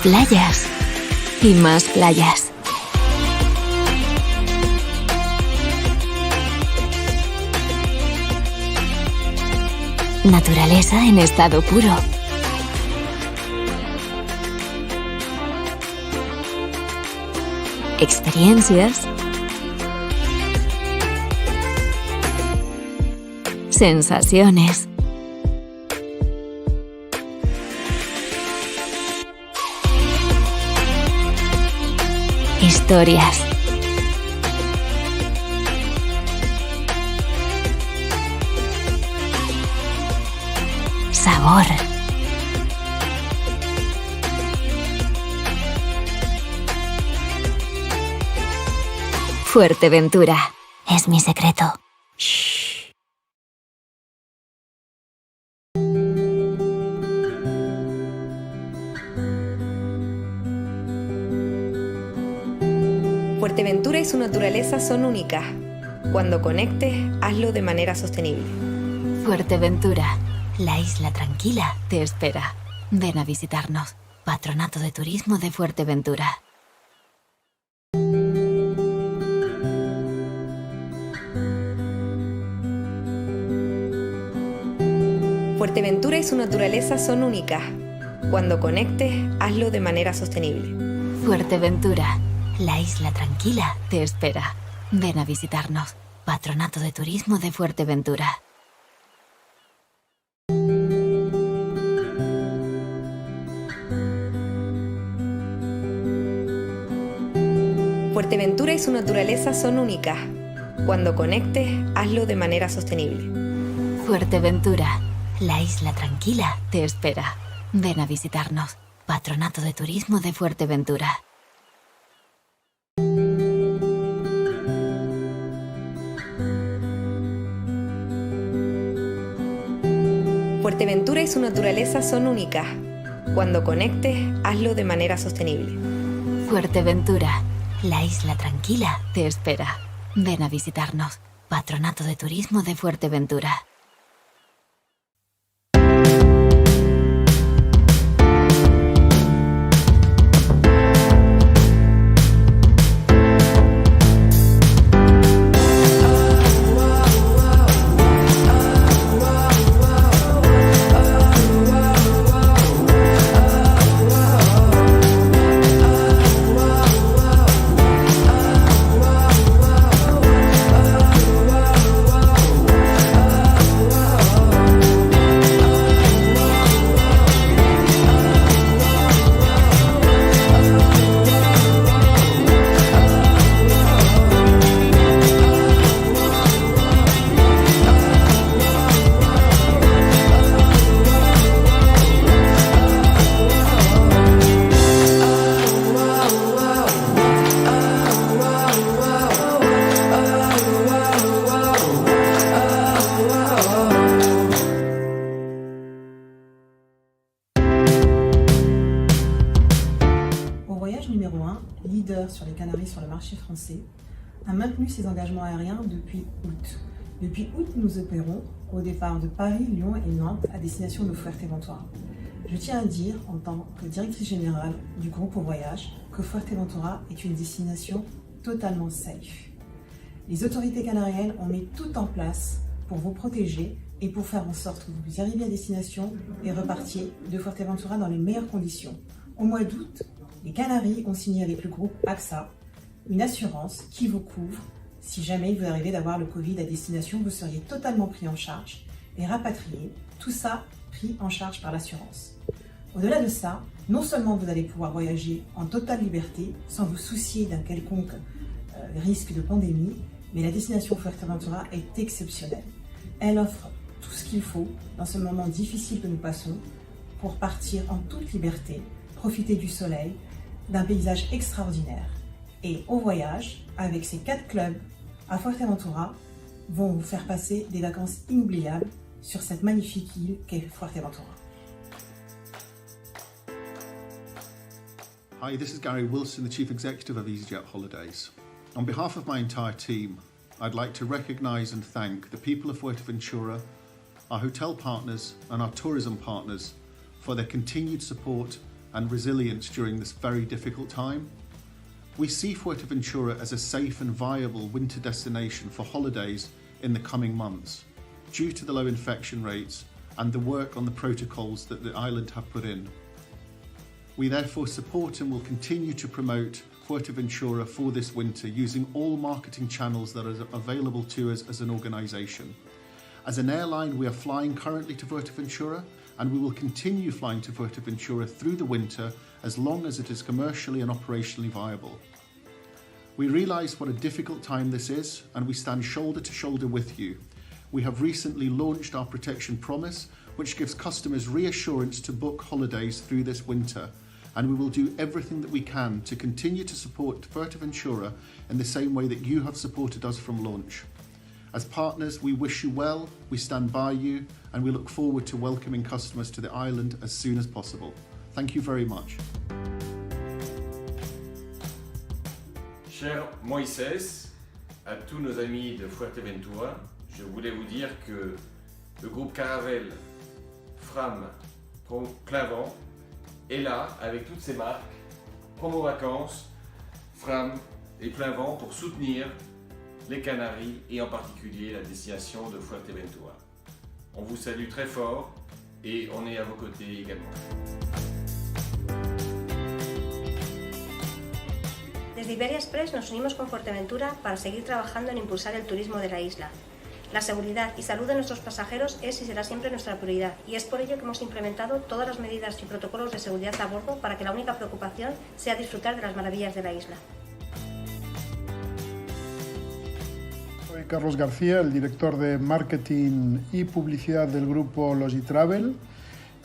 Playas y más playas. Naturaleza en estado puro. Experiencias. Sensaciones. Historias. Sabor. Fuerteventura es mi secreto. Shh. Fuerteventura y su naturaleza son únicas. Cuando conectes, hazlo de manera sostenible. Fuerteventura, la isla tranquila te espera. Ven a visitarnos. Patronato de Turismo de Fuerteventura. Fuerteventura y su naturaleza son únicas. Cuando conectes, hazlo de manera sostenible. Fuerteventura, la isla tranquila te espera. Ven a visitarnos. Patronato de Turismo de Fuerteventura. Fuerteventura y su naturaleza son únicas. Cuando conectes, hazlo de manera sostenible. Fuerteventura, la isla tranquila te espera. Ven a visitarnos. Patronato de Turismo de Fuerteventura. Fuerteventura y su naturaleza son únicas. Cuando conectes, hazlo de manera sostenible. Fuerteventura, la isla tranquila te espera. Ven a visitarnos. Patronato de Turismo de Fuerteventura. Voyage numéro 1, leader sur les Canaries sur le marché français, a maintenu ses engagements aériens depuis août. Depuis août, nous opérons au départ de Paris, Lyon et Nantes à destination de Fuerteventura. Je tiens à dire, en tant que directrice générale du groupe Au Voyage, que Fuerteventura est une destination totalement safe. Les autorités canariennes ont mis tout en place pour vous protéger et pour faire en sorte que vous arriviez à destination et repartiez de Fuerteventura dans les meilleures conditions. Au mois d'août, les Canaries ont signé avec le groupe AXA une assurance qui vous couvre. Si jamais il vous arrivait d'avoir le Covid à destination, vous seriez totalement pris en charge et rapatrié. Tout ça pris en charge par l'assurance. Au-delà de ça, non seulement vous allez pouvoir voyager en totale liberté sans vous soucier d'un quelconque risque de pandémie, mais la destination Fuerteventura est exceptionnelle. Elle offre tout ce qu'il faut dans ce moment difficile que nous passons pour partir en toute liberté, profiter du soleil, d'un paysage extraordinaire. Et Au Voyage, avec ses 4 clubs à Fuerteventura, vont vous faire passer des vacances inoubliables sur cette magnifique île qu'est Fuerteventura. Hi, this is Gary Wilson, the Chief Executive of EasyJet Holidays. On behalf of my entire team, I'd like to recognise and thank the people of Fuerteventura, our hotel partners and our tourism partners for their continued support and resilience during this very difficult time. We see Fuerteventura as a safe and viable winter destination for holidays in the coming months, due to the low infection rates and the work on the protocols that the island have put in. We therefore support and will continue to promote Fuerteventura for this winter using all marketing channels that are available to us as an organisation. As an airline, we are flying currently to Fuerteventura, and we will continue flying to Fuerteventura through the winter as long as it is commercially and operationally viable. We realise what a difficult time this is, and we stand shoulder to shoulder with you. We have recently launched our Protection Promise, which gives customers reassurance to book holidays through this winter, and we will do everything that we can to continue to support Fuerteventura in the same way that you have supported us from launch. As partners, we wish you well, we stand by you, and we look forward to welcoming customers to the island as soon as possible. Thank you very much. Cher Moïse, à tous nos amis de Fuerteventura, je voulais vous dire que le groupe Caravelle, Fram, Clavant est là avec toutes ses marques, Promo Vacances, Fram et Clavant pour soutenir les Canaries et en particulier la destination de Fuerteventura. On vous salue très fort et on est à vos côtés également. Desde Iberia Express nos unimos con Fuerteventura para seguir trabajando en impulsar el turismo de la isla. La seguridad y salud de nuestros pasajeros es y será siempre nuestra prioridad, y es por ello que hemos implementado todas las medidas y protocolos de seguridad a bordo para que la única preocupación sea disfrutar de las maravillas de la isla. Soy Carlos García, el director de Marketing y Publicidad del grupo Logitravel,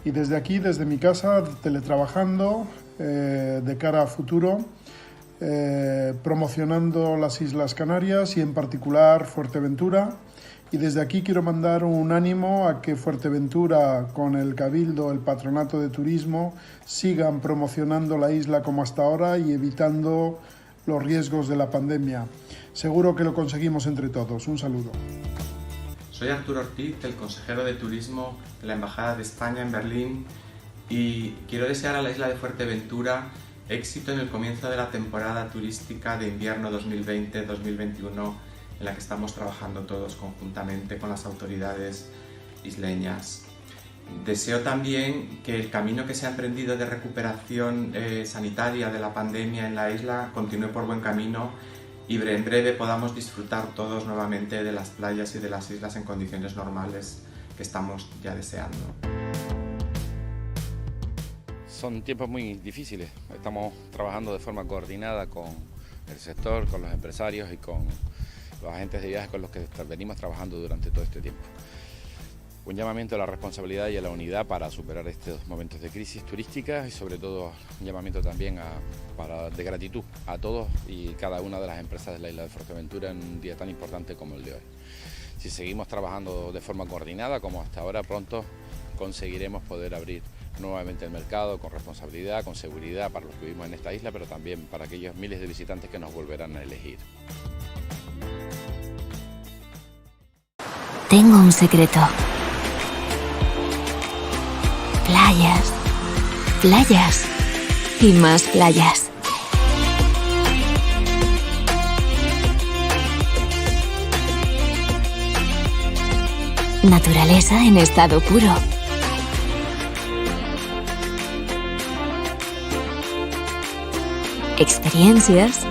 y desde aquí, desde mi casa, teletrabajando de cara a futuro, promocionando las Islas Canarias y en particular Fuerteventura. Y desde aquí quiero mandar un ánimo a que Fuerteventura, con el Cabildo, el Patronato de Turismo, sigan promocionando la isla como hasta ahora y evitando los riesgos de la pandemia. Seguro que lo conseguimos entre todos. Un saludo. Soy Arturo Ortiz, el consejero de Turismo de la Embajada de España en Berlín, y quiero desear a la isla de Fuerteventura éxito en el comienzo de la temporada turística de invierno 2020-2021, en la que estamos trabajando todos conjuntamente con las autoridades isleñas. Deseo también que el camino que se ha emprendido de recuperación sanitaria de la pandemia en la isla continúe por buen camino y en breve podamos disfrutar todos nuevamente de las playas y de las islas en condiciones normales que estamos ya deseando. Son tiempos muy difíciles. Estamos trabajando de forma coordinada con el sector, con los empresarios y con los agentes de viajes con los que venimos trabajando durante todo este tiempo. Un llamamiento a la responsabilidad y a la unidad para superar estos momentos de crisis turística y sobre todo un llamamiento también de gratitud a todos y cada una de las empresas de la isla de Fuerteventura en un día tan importante como el de hoy. Si seguimos trabajando de forma coordinada como hasta ahora, pronto conseguiremos poder abrir nuevamente el mercado con responsabilidad, con seguridad para los que vivimos en esta isla, pero también para aquellos miles de visitantes que nos volverán a elegir. Tengo un secreto. Playas, playas y más playas. Naturaleza en estado puro. Experiencias.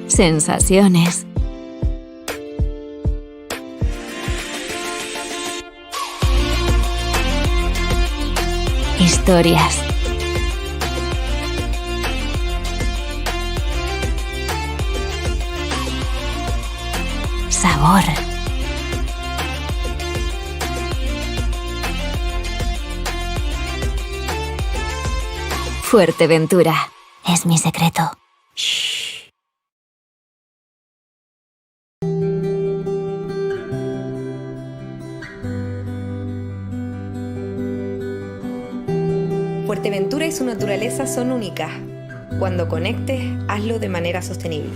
Sensaciones. Historias. Sabor. Fuerteventura es mi secreto. Shh. Fuerteventura y su naturaleza son únicas. Cuando conectes, hazlo de manera sostenible.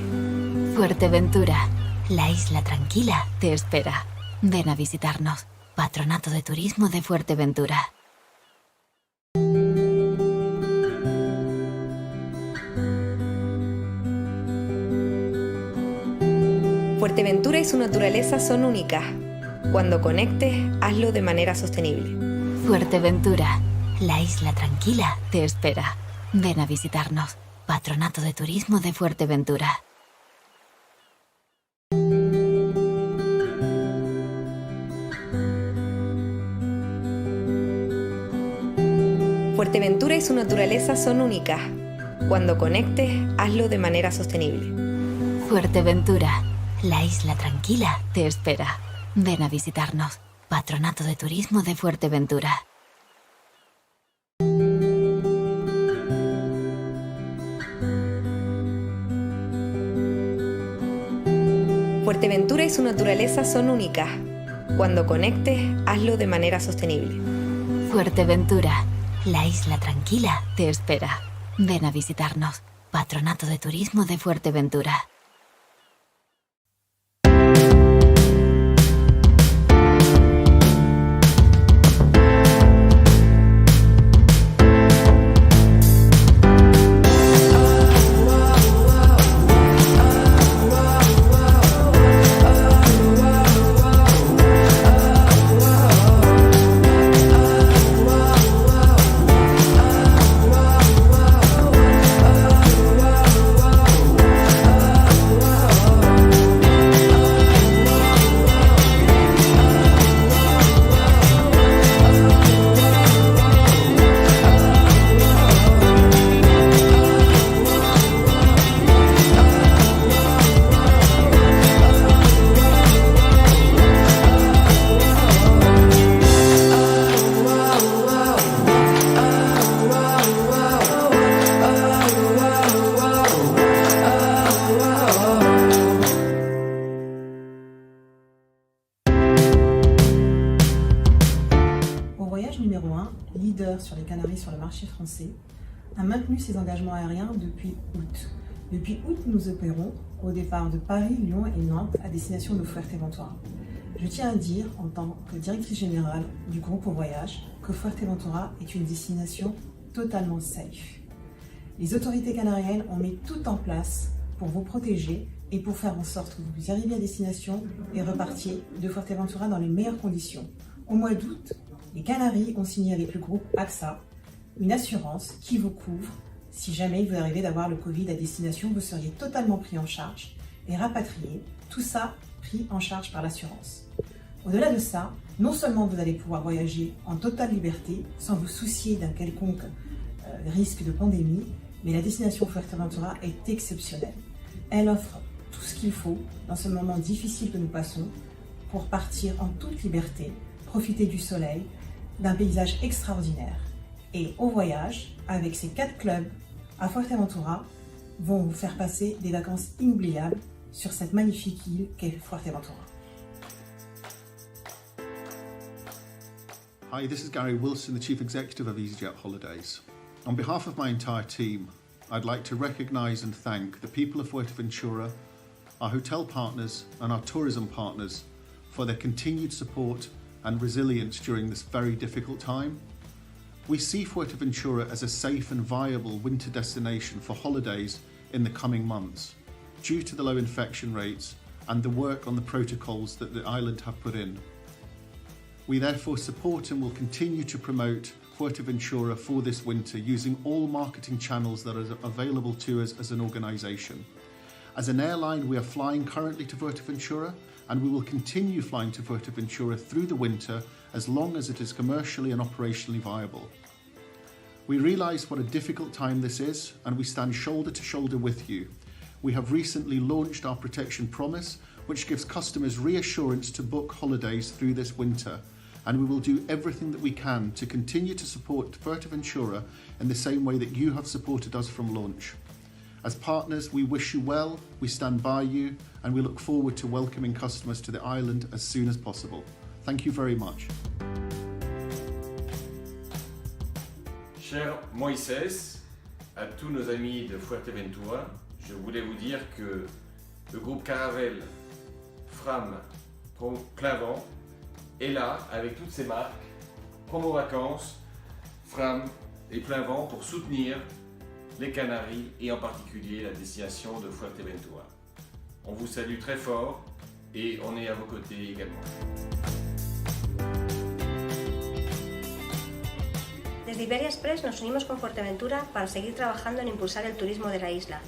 Fuerteventura, la isla tranquila te espera. Ven a visitarnos. Patronato de Turismo de Fuerteventura. Fuerteventura y su naturaleza son únicas. Cuando conectes, hazlo de manera sostenible. Fuerteventura, la isla tranquila te espera. Ven a visitarnos. Patronato de Turismo de Fuerteventura. Fuerteventura y su naturaleza son únicas. Cuando conectes, hazlo de manera sostenible. Fuerteventura, la isla tranquila te espera. Ven a visitarnos. Patronato de Turismo de Fuerteventura. Fuerteventura y su naturaleza son únicas. Cuando conectes, hazlo de manera sostenible. Fuerteventura, la isla tranquila te espera. Ven a visitarnos. Patronato de Turismo de Fuerteventura. Numéro 1, leader sur les Canaries sur le marché français, a maintenu ses engagements aériens depuis août. Depuis août, nous opérons au départ de Paris, Lyon et Nantes à destination de Fuerteventura. Je tiens à dire, en tant que directrice générale du groupe Au Voyage, que Fuerteventura est une destination totalement safe. Les autorités canariennes ont mis tout en place pour vous protéger et pour faire en sorte que vous arriviez à destination et repartiez de Fuerteventura dans les meilleures conditions. Au mois d'août, les Canaries ont signé avec le groupe AXA une assurance qui vous couvre. Si jamais il vous arrivait d'avoir le Covid à destination, vous seriez totalement pris en charge et rapatrié. Tout ça pris en charge par l'assurance. Au-delà de ça, non seulement vous allez pouvoir voyager en totale liberté, sans vous soucier d'un quelconque risque de pandémie, mais la destination Fuerteventura est exceptionnelle. Elle offre tout ce qu'il faut dans ce moment difficile que nous passons pour partir en toute liberté, profiter du soleil, d'un paysage extraordinaire. Et Au Voyage, avec ses 4 clubs à Fuerteventura, vont vous faire passer des vacances inoubliables sur cette magnifique île qu'est Fuerteventura. Hi, this is Gary Wilson, the Chief Executive of EasyJet Holidays. On behalf of my entire team, I'd like to recognise and thank the people of Fuerteventura, our hotel partners and our tourism partners for their continued support and resilience during this very difficult time. We see Fuerteventura as a safe and viable winter destination for holidays in the coming months, due to the low infection rates and the work on the protocols that the island have put in. We therefore support and will continue to promote Fuerteventura for this winter using all marketing channels that are available to us as an organisation. As an airline, we are flying currently to Fuerteventura, and we will continue flying to Fuerteventura through the winter as long as it is commercially and operationally viable. We realise what a difficult time this is, and we stand shoulder to shoulder with you. We have recently launched our Protection Promise, which gives customers reassurance to book holidays through this winter, and we will do everything that we can to continue to support Fuerteventura in the same way that you have supported us from launch. As partners, we wish you well, we stand by you, and we look forward to welcoming customers to the island as soon as possible. Thank you very much. Cher Moïse, à tous nos amis de Fuerteventura, je voulais vous dire que le groupe Caravelle, Fram, Plein Vent est là avec toutes ses marques, Promo Vacances, Fram et Plein Vent pour soutenir les Canaries et en particulier la destination de Fuerteventura. On vous salue très fort et on est à vos côtés également. Desde Iberia Express nos unimos con Fuerteventura para seguir trabajando en impulsar el turismo de la isla.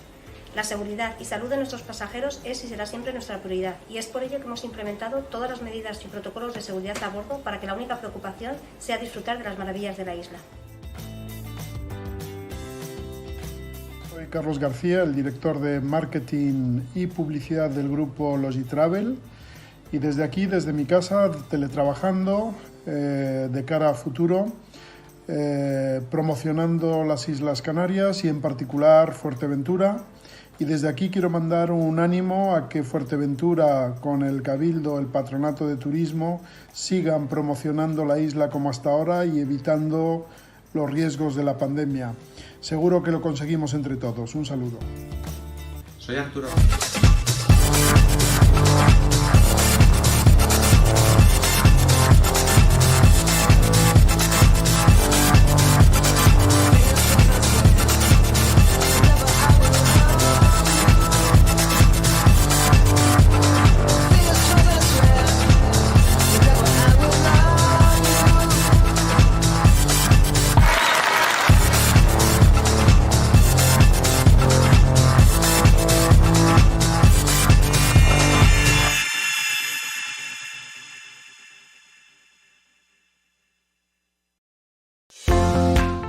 La seguridad y salud de nuestros pasajeros es y será siempre nuestra prioridad, y es por ello que hemos implementado todas las medidas y protocolos de seguridad a bordo para que la única preocupación sea disfrutar de las maravillas de la isla. Soy Carlos García, el director de Marketing y Publicidad del grupo Logitravel, y desde aquí, desde mi casa, teletrabajando de cara a futuro, promocionando las Islas Canarias y en particular Fuerteventura. Y desde aquí quiero mandar un ánimo a que Fuerteventura, con el Cabildo, el Patronato de Turismo, sigan promocionando la isla como hasta ahora y evitando los riesgos de la pandemia. Seguro que lo conseguimos entre todos. Un saludo. Soy Arturo.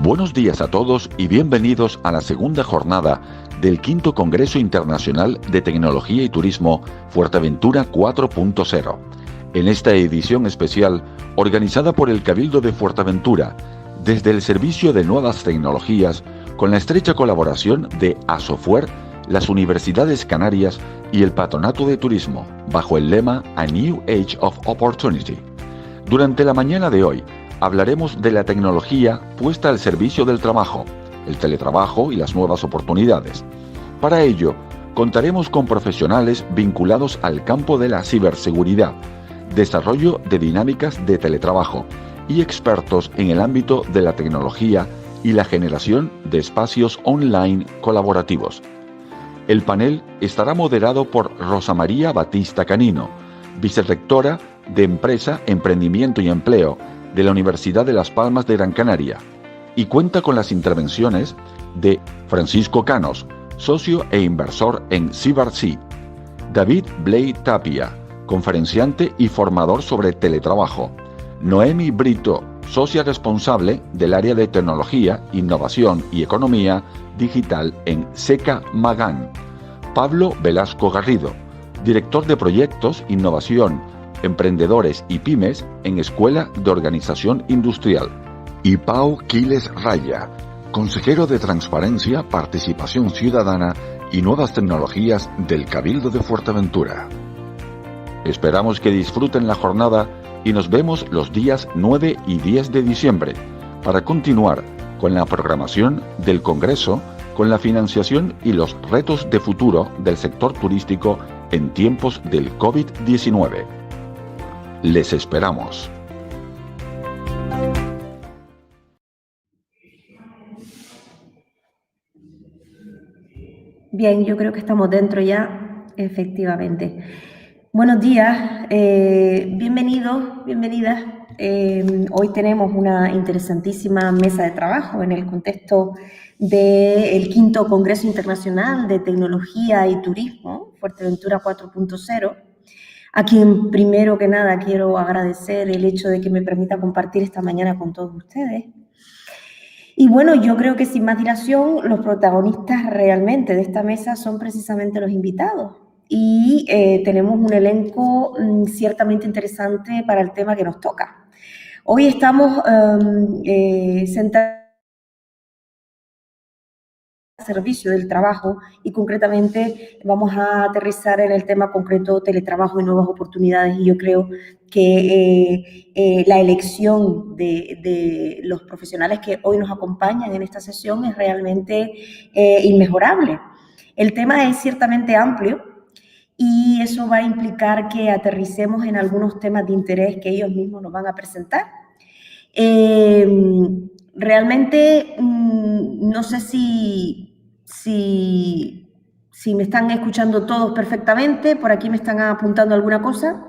Buenos días a todos y bienvenidos a la segunda jornada del quinto Congreso Internacional de Tecnología y Turismo Fuerteventura 4.0. En esta edición especial, organizada por el Cabildo de Fuerteventura, desde el Servicio de Nuevas Tecnologías, con la estrecha colaboración de Asofuer, las Universidades Canarias y el Patronato de Turismo, bajo el lema A New Age of Opportunity. Durante la mañana de hoy, hablaremos de la tecnología puesta al servicio del trabajo, el teletrabajo y las nuevas oportunidades. Para ello, contaremos con profesionales vinculados al campo de la ciberseguridad, desarrollo de dinámicas de teletrabajo y expertos en el ámbito de la tecnología y la generación de espacios online colaborativos. El panel estará moderado por Rosa María Batista Canino, vicerrectora de Empresa, Emprendimiento y Empleo de la Universidad de Las Palmas de Gran Canaria, y cuenta con las intervenciones de Francisco Canos, socio e inversor en CyberSea, David Blay Tapia, conferenciante y formador sobre teletrabajo, Noemi Brito, socia responsable del área de tecnología, innovación y economía digital en Seca Magán, Pablo Velasco Garrido, director de proyectos, innovación, emprendedores y pymes en Escuela de Organización Industrial, y Pau Quiles Raya, consejero de Transparencia, Participación Ciudadana y Nuevas Tecnologías del Cabildo de Fuerteventura. Esperamos que disfruten la jornada y nos vemos los días 9 y 10 de diciembre para continuar con la programación del Congreso, con la financiación y los retos de futuro del sector turístico en tiempos del COVID-19. Les esperamos. Bien, yo creo que estamos dentro ya, efectivamente. Buenos días, bienvenidos, bienvenidas. Hoy tenemos una interesantísima mesa de trabajo en el contexto del quinto Congreso Internacional de Tecnología y Turismo, Fuerteventura 4.0. A quien primero que nada quiero agradecer el hecho de que me permita compartir esta mañana con todos ustedes. Y bueno, yo creo que sin más dilación, los protagonistas realmente de esta mesa son precisamente los invitados. Y tenemos un elenco ciertamente interesante para el tema que nos toca. Hoy estamos sentados servicio del trabajo y concretamente vamos a aterrizar en el tema concreto teletrabajo y nuevas oportunidades, y yo creo que la elección de los profesionales que hoy nos acompañan en esta sesión es realmente inmejorable. El tema es ciertamente amplio y eso va a implicar que aterricemos en algunos temas de interés que ellos mismos nos van a presentar. Realmente no sé si me están escuchando todos perfectamente. Por aquí me están apuntando alguna cosa.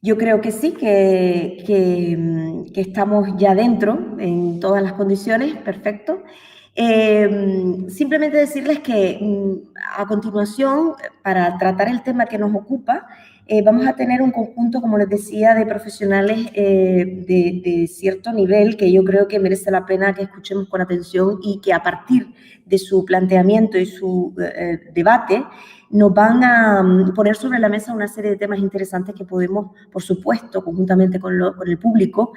Yo creo que sí, que estamos ya dentro en todas las condiciones. Perfecto. Simplemente decirles que a continuación, para tratar el tema que nos ocupa, vamos a tener un conjunto, como les decía, de profesionales de cierto nivel que yo creo que merece la pena que escuchemos con atención y que a partir de su planteamiento y su debate nos van a poner sobre la mesa una serie de temas interesantes que podemos, por supuesto, conjuntamente con el público,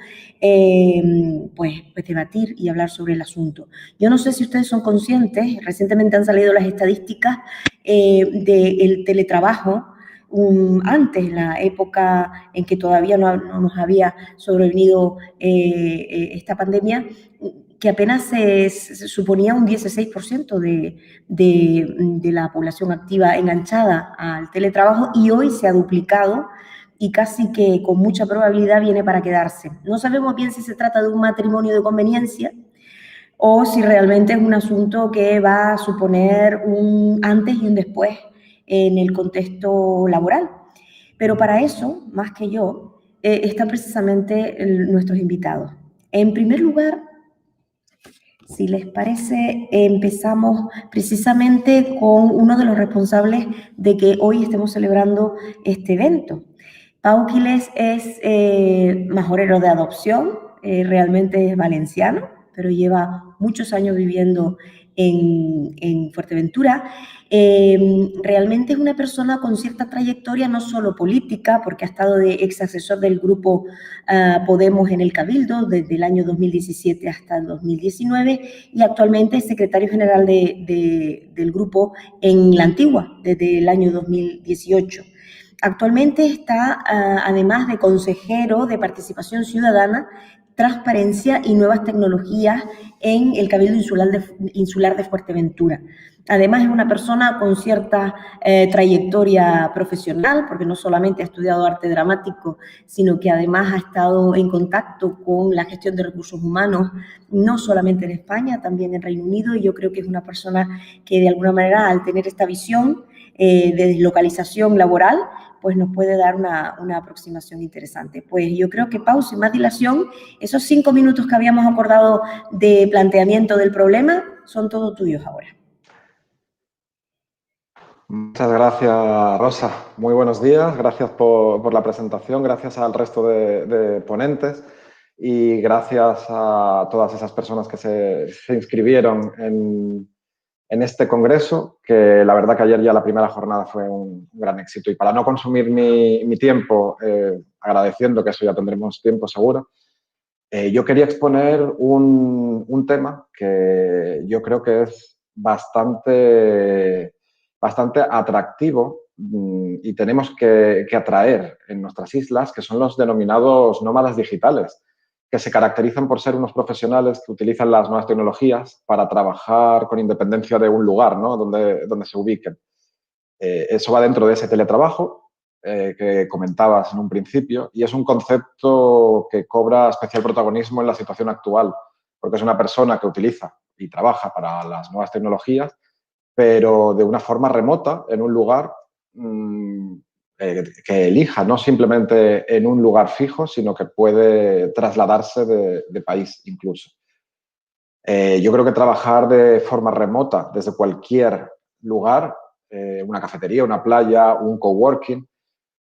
pues debatir y hablar sobre el asunto. Yo no sé si ustedes son conscientes, recientemente han salido las estadísticas del teletrabajo, antes, en la época en que todavía no nos había sobrevenido esta pandemia, que apenas se suponía un 16% de la población activa enganchada al teletrabajo, y hoy se ha duplicado y casi que con mucha probabilidad viene para quedarse. No sabemos bien si se trata de un matrimonio de conveniencia o si realmente es un asunto que va a suponer un antes y un después en el contexto laboral. Pero para eso, más que yo, están precisamente nuestros invitados. En primer lugar, si les parece, empezamos precisamente con uno de los responsables de que hoy estemos celebrando este evento. Pau Quiles es majorero de adopción, realmente es valenciano, pero lleva muchos años viviendo en Fuerteventura. Realmente es una persona con cierta trayectoria, no solo política, porque ha estado de ex asesor del grupo Podemos en el Cabildo desde el año 2017 hasta el 2019, y actualmente es secretario general del grupo en La Antigua desde el año 2018. Actualmente está, además de consejero de Participación Ciudadana, Transparencia y Nuevas Tecnologías en el Cabildo Insular de Fuerteventura. Además, es una persona con cierta trayectoria profesional, porque no solamente ha estudiado arte dramático, sino que además ha estado en contacto con la gestión de recursos humanos, no solamente en España, también en Reino Unido, y yo creo que es una persona que, de alguna manera, al tener esta visión de deslocalización laboral, pues nos puede dar una aproximación interesante. Pues yo creo que, Pau, sin más dilación, esos 5 minutos que habíamos acordado de planteamiento del problema son todos tuyos ahora. Muchas gracias, Rosa. Muy buenos días. Gracias por la presentación. Gracias al resto de ponentes y gracias a todas esas personas que se inscribieron en este congreso, que la verdad que ayer ya la primera jornada fue un gran éxito. Y para no consumir mi tiempo, agradeciendo que eso ya tendremos tiempo seguro, yo quería exponer un tema que yo creo que es bastante atractivo y tenemos que atraer en nuestras islas, que son los denominados nómadas digitales, que se caracterizan por ser unos profesionales que utilizan las nuevas tecnologías para trabajar con independencia de un lugar, ¿no?, donde se ubiquen. Eso va dentro de ese teletrabajo que comentabas en un principio, y es un concepto que cobra especial protagonismo en la situación actual, porque es una persona que utiliza y trabaja para las nuevas tecnologías, pero de una forma remota, en un lugar que elija, no simplemente en un lugar fijo, sino que puede trasladarse de país incluso. Yo creo que trabajar de forma remota desde cualquier lugar, una cafetería, una playa, un coworking,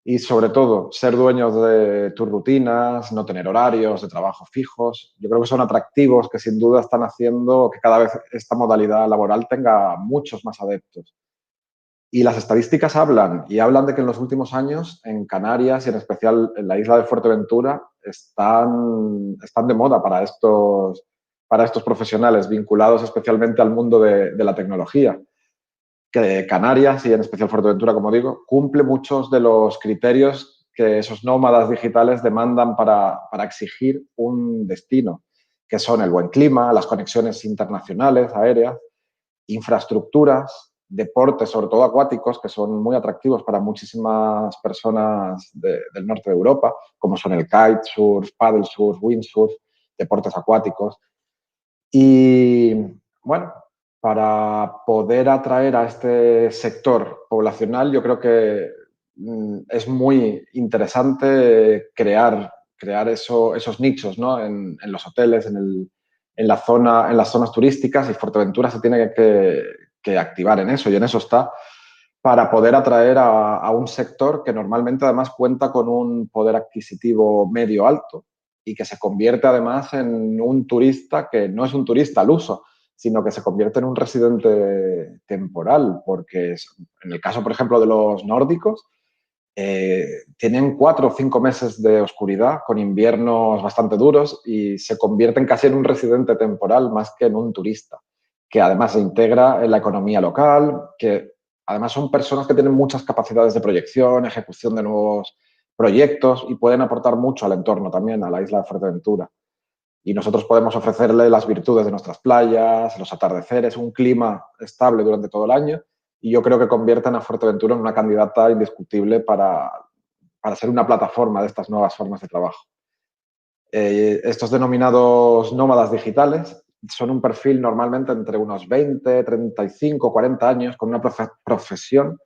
y sobre todo ser dueños de tus rutinas, no tener horarios de trabajo fijos, yo creo que son atractivos que sin duda están haciendo que cada vez esta modalidad laboral tenga muchos más adeptos. Y las estadísticas hablan de que en los últimos años en Canarias y en especial en la isla de Fuerteventura están de moda para estos profesionales vinculados especialmente al mundo de la tecnología. Que Canarias, y en especial Fuerteventura, como digo, cumple muchos de los criterios que esos nómadas digitales demandan para exigir un destino, que son el buen clima, las conexiones internacionales, aéreas, infraestructuras, deportes, sobre todo acuáticos, que son muy atractivos para muchísimas personas del norte de Europa, como son el kitesurf, paddlesurf, windsurf, deportes acuáticos. Y bueno, para poder atraer a este sector poblacional, yo creo que es muy interesante crear esos nichos, ¿no? en los hoteles, en las zonas turísticas, y Fuerteventura se tiene que activar en eso, y en eso está, para poder atraer a un sector que normalmente además cuenta con un poder adquisitivo medio alto y que se convierte además en un turista que no es un turista al uso, sino que se convierte en un residente temporal, porque en el caso, por ejemplo, de los nórdicos, tienen 4 o 5 meses de oscuridad con inviernos bastante duros y se convierten casi en un residente temporal más que en un turista, que además se integra en la economía local, que además son personas que tienen muchas capacidades de proyección, ejecución de nuevos proyectos y pueden aportar mucho al entorno también, a la isla de Fuerteventura. Y nosotros podemos ofrecerle las virtudes de nuestras playas, los atardeceres, un clima estable durante todo el año, y yo creo que convierten a Fuerteventura en una candidata indiscutible para ser una plataforma de estas nuevas formas de trabajo. Estos denominados nómadas digitales son un perfil normalmente entre unos 20, 35, 40 años, con una profesión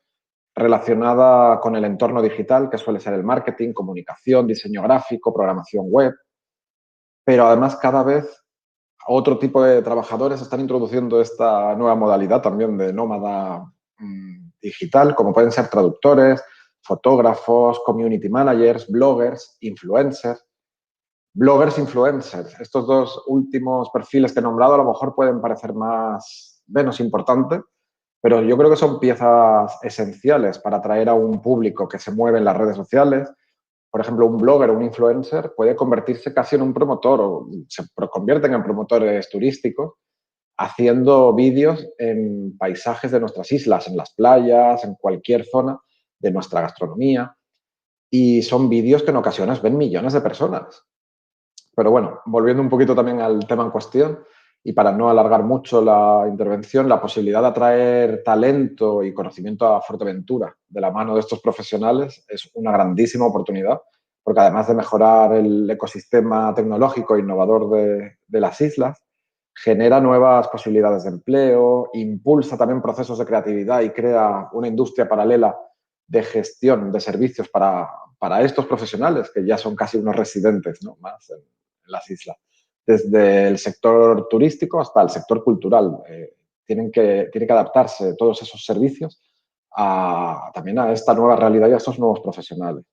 relacionada con el entorno digital, que suele ser el marketing, comunicación, diseño gráfico, programación web. Pero además cada vez otro tipo de trabajadores están introduciendo esta nueva modalidad también de nómada digital, como pueden ser traductores, fotógrafos, community managers, bloggers, influencers. Bloggers, influencers. Estos dos últimos perfiles que he nombrado a lo mejor pueden parecer menos importantes, pero yo creo que son piezas esenciales para atraer a un público que se mueve en las redes sociales. Por ejemplo, un blogger o un influencer puede convertirse casi en un promotor, o se convierten en promotores turísticos, haciendo vídeos en paisajes de nuestras islas, en las playas, en cualquier zona de nuestra gastronomía. Y son vídeos que en ocasiones ven millones de personas. Pero bueno, volviendo un poquito también al tema en cuestión, y para no alargar mucho la intervención, la posibilidad de atraer talento y conocimiento a Fuerteventura de la mano de estos profesionales es una grandísima oportunidad, porque además de mejorar el ecosistema tecnológico e innovador de las islas, genera nuevas posibilidades de empleo, impulsa también procesos de creatividad y crea una industria paralela de gestión de servicios para estos profesionales, que ya son casi unos residentes, ¿no? Más en las islas. Desde el sector turístico hasta el sector cultural. Tiene que adaptarse todos esos servicios también a esta nueva realidad y a estos nuevos profesionales.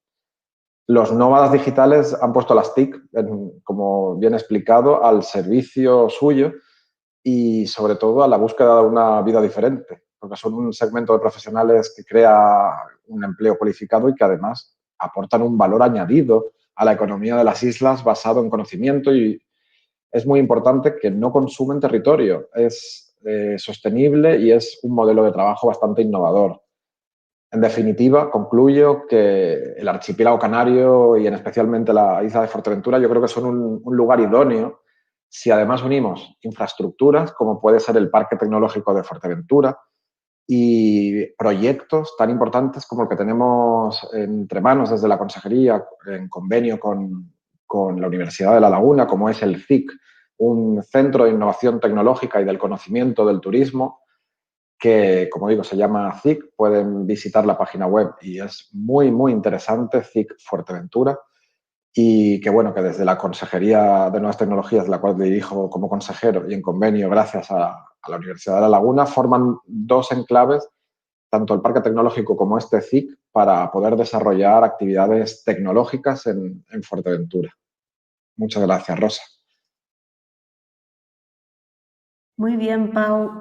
Los nómadas digitales han puesto las TIC, como bien explicado, al servicio suyo y sobre todo a la búsqueda de una vida diferente, porque son un segmento de profesionales que crea un empleo cualificado y que además aportan un valor añadido a la economía de las islas basado en conocimiento, y es muy importante que no consumen territorio, es sostenible y es un modelo de trabajo bastante innovador. En definitiva, concluyo que el archipiélago canario y en especialmente la isla de Fuerteventura yo creo que son un lugar idóneo si además unimos infraestructuras como puede ser el Parque Tecnológico de Fuerteventura y proyectos tan importantes como el que tenemos entre manos desde la Consejería en convenio con la Universidad de La Laguna, como es el CIC, un centro de innovación tecnológica y del conocimiento del turismo, que, como digo, se llama CIC. Pueden visitar la página web y es muy, muy interesante, CIC Fuerteventura. Y que, bueno, que desde la Consejería de Nuevas Tecnologías, la cual dirijo como consejero y en convenio gracias a la Universidad de La Laguna, forman dos enclaves, tanto el Parque Tecnológico como este CIC, para poder desarrollar actividades tecnológicas en Fuerteventura. Muchas gracias, Rosa. Muy bien, Pau.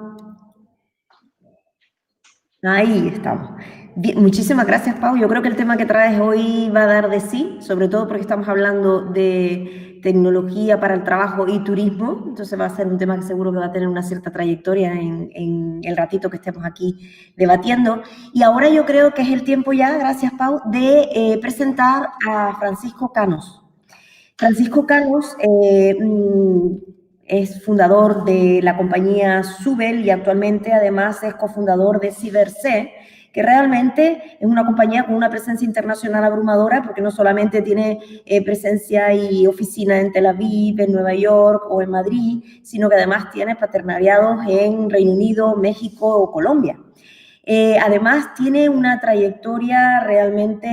Ahí estamos. Bien, muchísimas gracias, Pau. Yo creo que el tema que traes hoy va a dar de sí, sobre todo porque estamos hablando de tecnología para el trabajo y turismo. Entonces va a ser un tema que seguro que va a tener una cierta trayectoria en el ratito que estemos aquí debatiendo. Y ahora yo creo que es el tiempo ya, gracias, Pau, de presentar a Francisco Canos. Francisco Canos Es fundador de la compañía Subel y actualmente además es cofundador de CyberC, que realmente es una compañía con una presencia internacional abrumadora porque no solamente tiene presencia y oficina en Tel Aviv, en Nueva York o en Madrid, sino que además tiene paternariados en Reino Unido, México o Colombia. Además, tiene una trayectoria realmente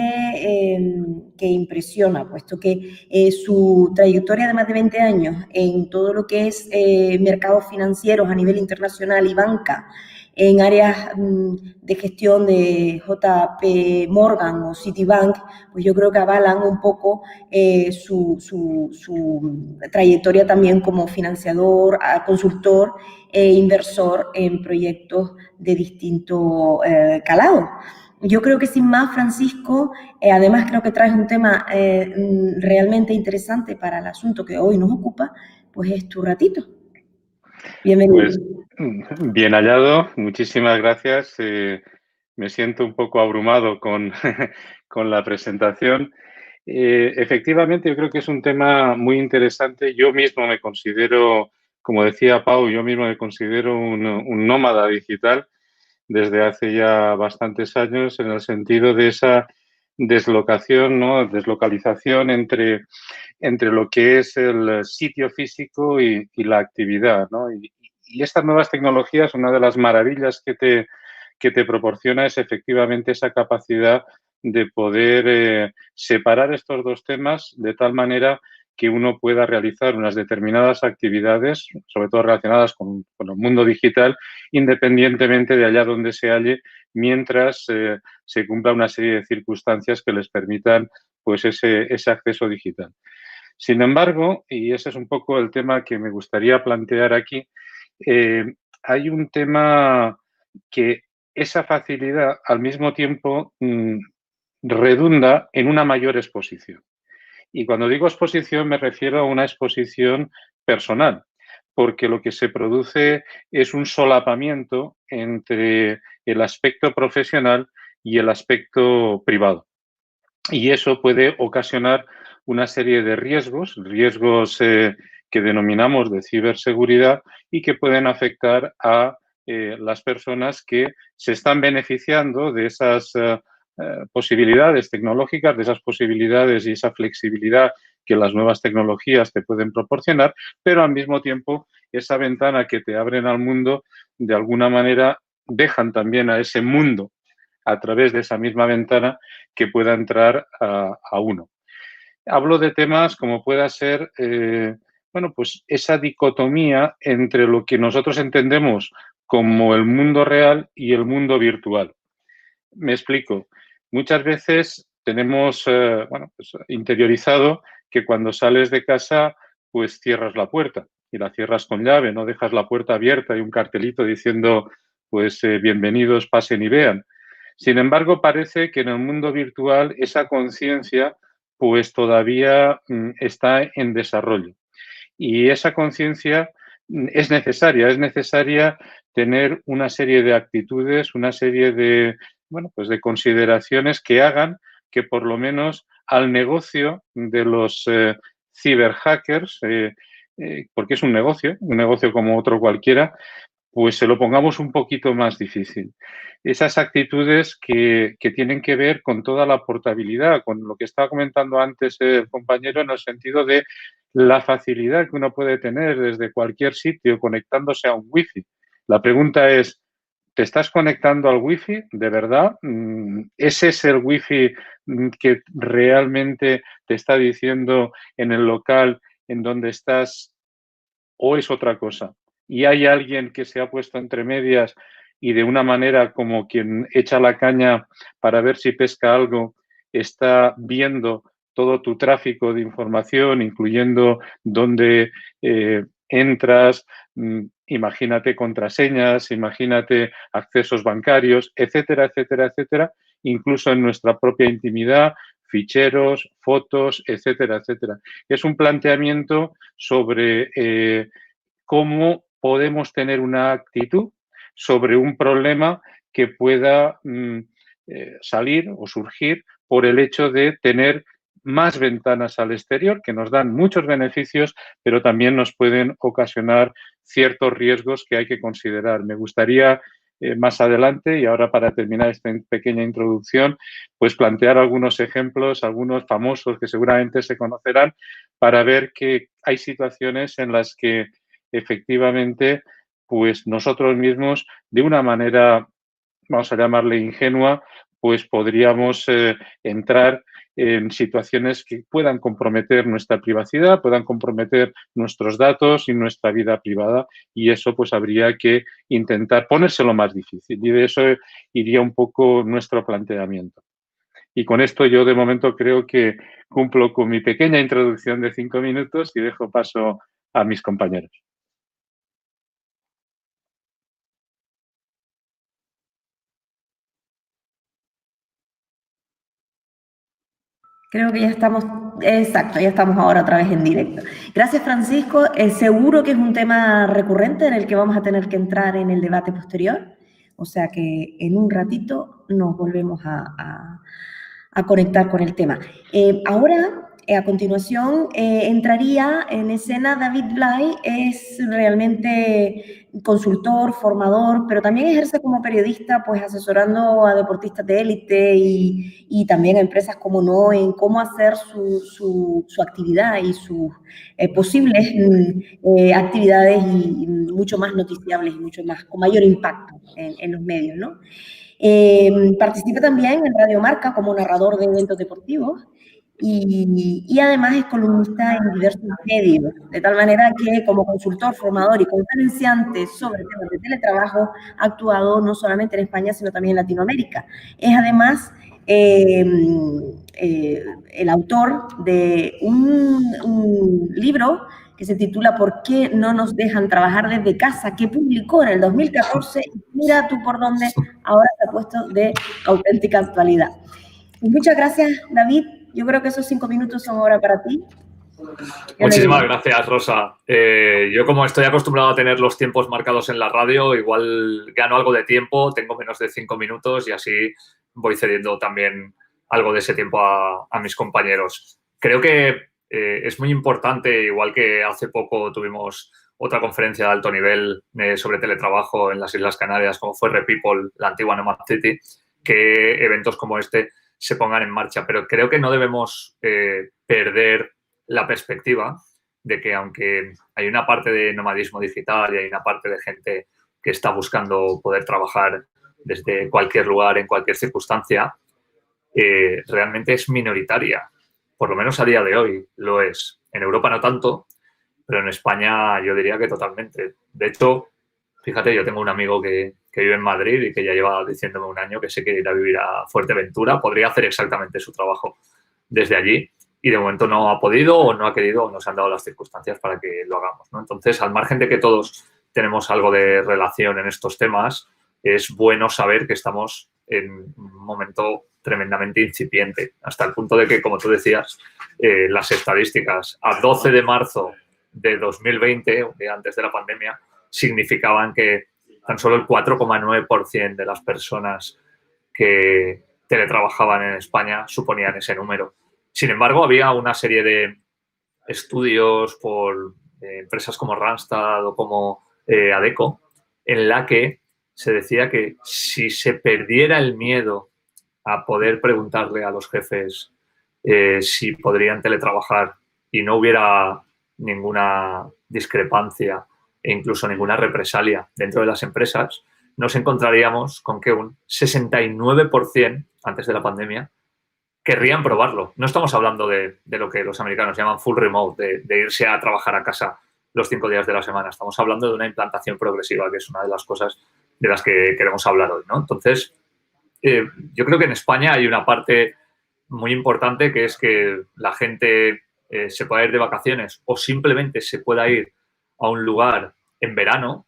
que impresiona, puesto que su trayectoria de más de 20 años en todo lo que es mercados financieros a nivel internacional y banca, en áreas de gestión de JP Morgan o Citibank, pues yo creo que avalan un poco su trayectoria también como financiador, consultor e inversor en proyectos de distinto calado. Yo creo que sin más, Francisco, además creo que traes un tema realmente interesante para el asunto que hoy nos ocupa, pues es tu ratito. Bienvenido. Pues bien hallado, muchísimas gracias. Me siento un poco abrumado con, con la presentación. Efectivamente, yo creo que es un tema muy interesante. Yo mismo me considero, como decía Pau, yo mismo me considero un nómada digital desde hace ya bastantes años, en el sentido de esa deslocación, ¿no? Deslocalización entre lo que es el sitio físico y la actividad, ¿no? Y estas nuevas tecnologías, una de las maravillas que te proporciona es efectivamente esa capacidad de poder separar estos dos temas de tal manera que uno pueda realizar unas determinadas actividades, sobre todo relacionadas con el mundo digital, independientemente de allá donde se halle, mientras se cumpla una serie de circunstancias que les permitan pues ese acceso digital. Sin embargo, y ese es un poco el tema que me gustaría plantear aquí, hay un tema que esa facilidad al mismo tiempo redunda en una mayor exposición. Y cuando digo exposición me refiero a una exposición personal, porque lo que se produce es un solapamiento entre el aspecto profesional y el aspecto privado. Y eso puede ocasionar una serie de riesgos que denominamos de ciberseguridad y que pueden afectar a las personas que se están beneficiando de esas posibilidades tecnológicas, de esas posibilidades y esa flexibilidad que las nuevas tecnologías te pueden proporcionar, pero al mismo tiempo esa ventana que te abren al mundo, de alguna manera dejan también a ese mundo a través de esa misma ventana que pueda entrar a uno. Hablo de temas como pueda ser, bueno, pues esa dicotomía entre lo que nosotros entendemos como el mundo real y el mundo virtual. Me explico. Muchas veces tenemos, bueno, pues interiorizado que cuando sales de casa, pues cierras la puerta y la cierras con llave, no dejas la puerta abierta y un cartelito diciendo, pues bienvenidos, pasen y vean. Sin embargo, parece que en el mundo virtual esa conciencia pues todavía está en desarrollo. Y esa conciencia es necesaria tener una serie de actitudes, una serie de, bueno, pues de consideraciones que hagan que por lo menos al negocio de los ciberhackers, porque es un negocio como otro cualquiera, pues se lo pongamos un poquito más difícil. Esas actitudes que tienen que ver con toda la portabilidad, con lo que estaba comentando antes el compañero en el sentido de la facilidad que uno puede tener desde cualquier sitio conectándose a un wifi. La pregunta es, ¿te estás conectando al wifi? ¿De verdad? ¿Ese es el wifi que realmente te está diciendo en el local en donde estás o es otra cosa? Y hay alguien que se ha puesto entre medias y de una manera como quien echa la caña para ver si pesca algo, está viendo todo tu tráfico de información, incluyendo dónde entras, imagínate contraseñas, imagínate accesos bancarios, etcétera, etcétera, etcétera, incluso en nuestra propia intimidad, ficheros, fotos, etcétera, etcétera. Es un planteamiento sobre cómo podemos tener una actitud sobre un problema que pueda salir o surgir por el hecho de tener más ventanas al exterior, que nos dan muchos beneficios, pero también nos pueden ocasionar ciertos riesgos que hay que considerar. Me gustaría más adelante, y ahora para terminar esta pequeña introducción, pues plantear algunos ejemplos, algunos famosos que seguramente se conocerán, para ver que hay situaciones en las que efectivamente pues nosotros mismos, de una manera, vamos a llamarle ingenua, pues podríamos entrar en situaciones que puedan comprometer nuestra privacidad, puedan comprometer nuestros datos y nuestra vida privada, y eso pues habría que intentar ponérselo más difícil, y de eso iría un poco nuestro planteamiento. Y con esto yo de momento creo que cumplo con mi pequeña introducción de 5 minutos y dejo paso a mis compañeros. Creo que ya estamos, exacto, ya estamos ahora otra vez en directo. Gracias, Francisco. Seguro que es un tema recurrente en el que vamos a tener que entrar en el debate posterior. O sea que en un ratito nos volvemos a conectar con el tema. Ahora, a continuación, entraría en escena David Blay. Es realmente consultor, formador, pero también ejerce como periodista, pues asesorando a deportistas de élite y también a empresas como no en cómo hacer su actividad y sus posibles actividades y mucho más noticiables y mucho más, con mayor impacto en los medios, ¿no? Participa también en Radio Marca como narrador de eventos deportivos y además es columnista en diversos medios, de tal manera que como consultor, formador y conferenciante sobre temas de teletrabajo ha actuado no solamente en España, sino también en Latinoamérica. Es además el autor de un libro que se titula ¿Por qué no nos dejan trabajar desde casa?, que publicó en el 2014. Mira tú por dónde ahora se ha puesto de auténtica actualidad. Muchas gracias, David. Yo creo que esos 5 minutos son ahora para ti. Muchísimas gracias, Rosa. Yo, como estoy acostumbrado a tener los tiempos marcados en la radio, igual gano algo de tiempo, tengo menos de 5 minutos y así voy cediendo también algo de ese tiempo a mis compañeros. Creo que es muy importante, igual que hace poco tuvimos otra conferencia de alto nivel sobre teletrabajo en las Islas Canarias, como fue Repeople, la antigua Nomad City, que eventos como este se pongan en marcha. Pero creo que no debemos perder la perspectiva de que, aunque hay una parte de nomadismo digital y hay una parte de gente que está buscando poder trabajar desde cualquier lugar, en cualquier circunstancia, realmente es minoritaria. Por lo menos a día de hoy lo es. En Europa no tanto, pero en España yo diría que totalmente. De hecho, fíjate, yo tengo un amigo que vive en Madrid y que ya lleva diciéndome un año que se quiere ir a vivir a Fuerteventura. Podría hacer exactamente su trabajo desde allí y de momento no ha podido o no ha querido o no se han dado las circunstancias para que lo hagamos, ¿no? Entonces, al margen de que todos tenemos algo de relación en estos temas, es bueno saber que estamos en un momento tremendamente incipiente, hasta el punto de que, como tú decías, las estadísticas a 12 de marzo de 2020, un día antes de la pandemia, significaban que tan solo el 4,9% de las personas que teletrabajaban en España suponían ese número. Sin embargo, había una serie de estudios por empresas como Randstad o como Adecco, en la que se decía que si se perdiera el miedo a poder preguntarle a los jefes si podrían teletrabajar y no hubiera ninguna discrepancia e incluso ninguna represalia dentro de las empresas, nos encontraríamos con que un 69% antes de la pandemia querrían probarlo. No estamos hablando de lo que los americanos llaman full remote, de irse a trabajar a casa los 5 días de la semana. Estamos hablando de una implantación progresiva, que es una de las cosas de las que queremos hablar hoy, ¿no? Entonces, yo creo que en España hay una parte muy importante, que es que la gente se pueda ir de vacaciones o simplemente se pueda ir a un lugar en verano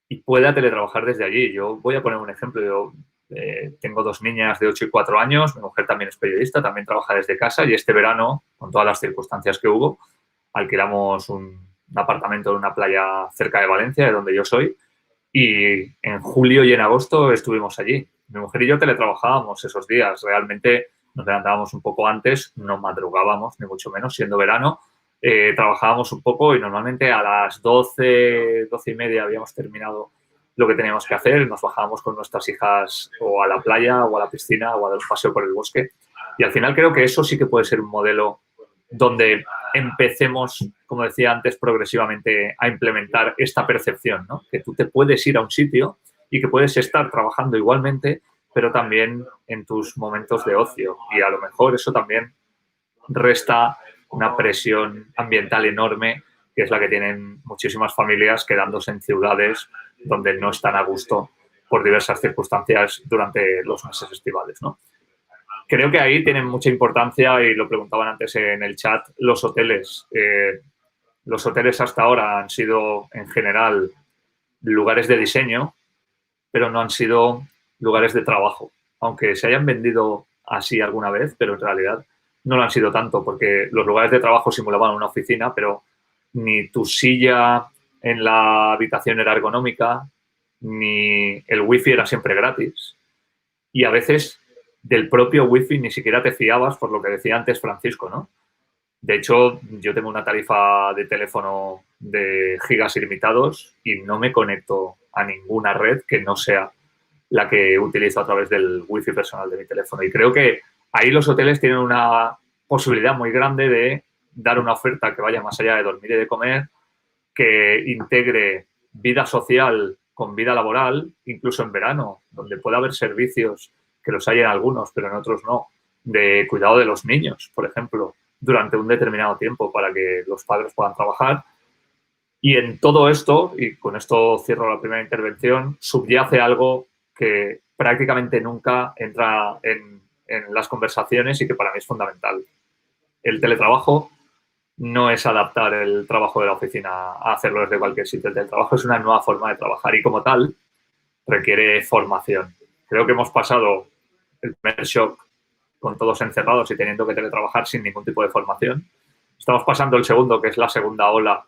y pueda teletrabajar desde allí. Yo voy a poner un ejemplo. Yo tengo 2 niñas de 8 y 4 años, mi mujer también es periodista, también trabaja desde casa, y este verano, con todas las circunstancias que hubo, alquilamos un apartamento en una playa cerca de Valencia, de donde yo soy, y en julio y en agosto estuvimos allí. Mi mujer y yo teletrabajábamos esos días. Realmente nos levantábamos un poco antes, no madrugábamos, ni mucho menos, siendo verano. Trabajábamos un poco y normalmente a las 12, 12 y media habíamos terminado lo que teníamos que hacer. Nos bajábamos con nuestras hijas o a la playa o a la piscina o a dar un paseo por el bosque. Y al final creo que eso sí que puede ser un modelo donde empecemos, como decía antes, progresivamente a implementar esta percepción, ¿no? Que tú te puedes ir a un sitio y que puedes estar trabajando igualmente, pero también en tus momentos de ocio. Y a lo mejor eso también resta una presión ambiental enorme, que es la que tienen muchísimas familias quedándose en ciudades donde no están a gusto por diversas circunstancias durante los meses estivales, ¿no? Creo que ahí tienen mucha importancia, y lo preguntaban antes en el chat, los hoteles. Los hoteles hasta ahora han sido, en general, lugares de diseño, pero no han sido lugares de trabajo. Aunque se hayan vendido así alguna vez, pero en realidad no lo han sido tanto, porque los lugares de trabajo simulaban una oficina, pero ni tu silla en la habitación era ergonómica, ni el wifi era siempre gratis. Y a veces del propio wifi ni siquiera te fiabas, por lo que decía antes Francisco, ¿no? De hecho, yo tengo una tarifa de teléfono de gigas ilimitados y no me conecto a ninguna red que no sea la que utilizo a través del wifi personal de mi teléfono. Y creo que ahí los hoteles tienen una posibilidad muy grande de dar una oferta que vaya más allá de dormir y de comer, que integre vida social con vida laboral, incluso en verano, donde pueda haber servicios, que los hay en algunos, pero en otros no, de cuidado de los niños, por ejemplo, durante un determinado tiempo para que los padres puedan trabajar. Y en todo esto, y con esto cierro la primera intervención, subyace algo que prácticamente nunca entra en las conversaciones y que para mí es fundamental. El teletrabajo no es adaptar el trabajo de la oficina a hacerlo desde cualquier sitio. El teletrabajo es una nueva forma de trabajar y, como tal, requiere formación. Creo que hemos pasado el primer shock con todos encerrados y teniendo que teletrabajar sin ningún tipo de formación. Estamos pasando el segundo, que es la segunda ola,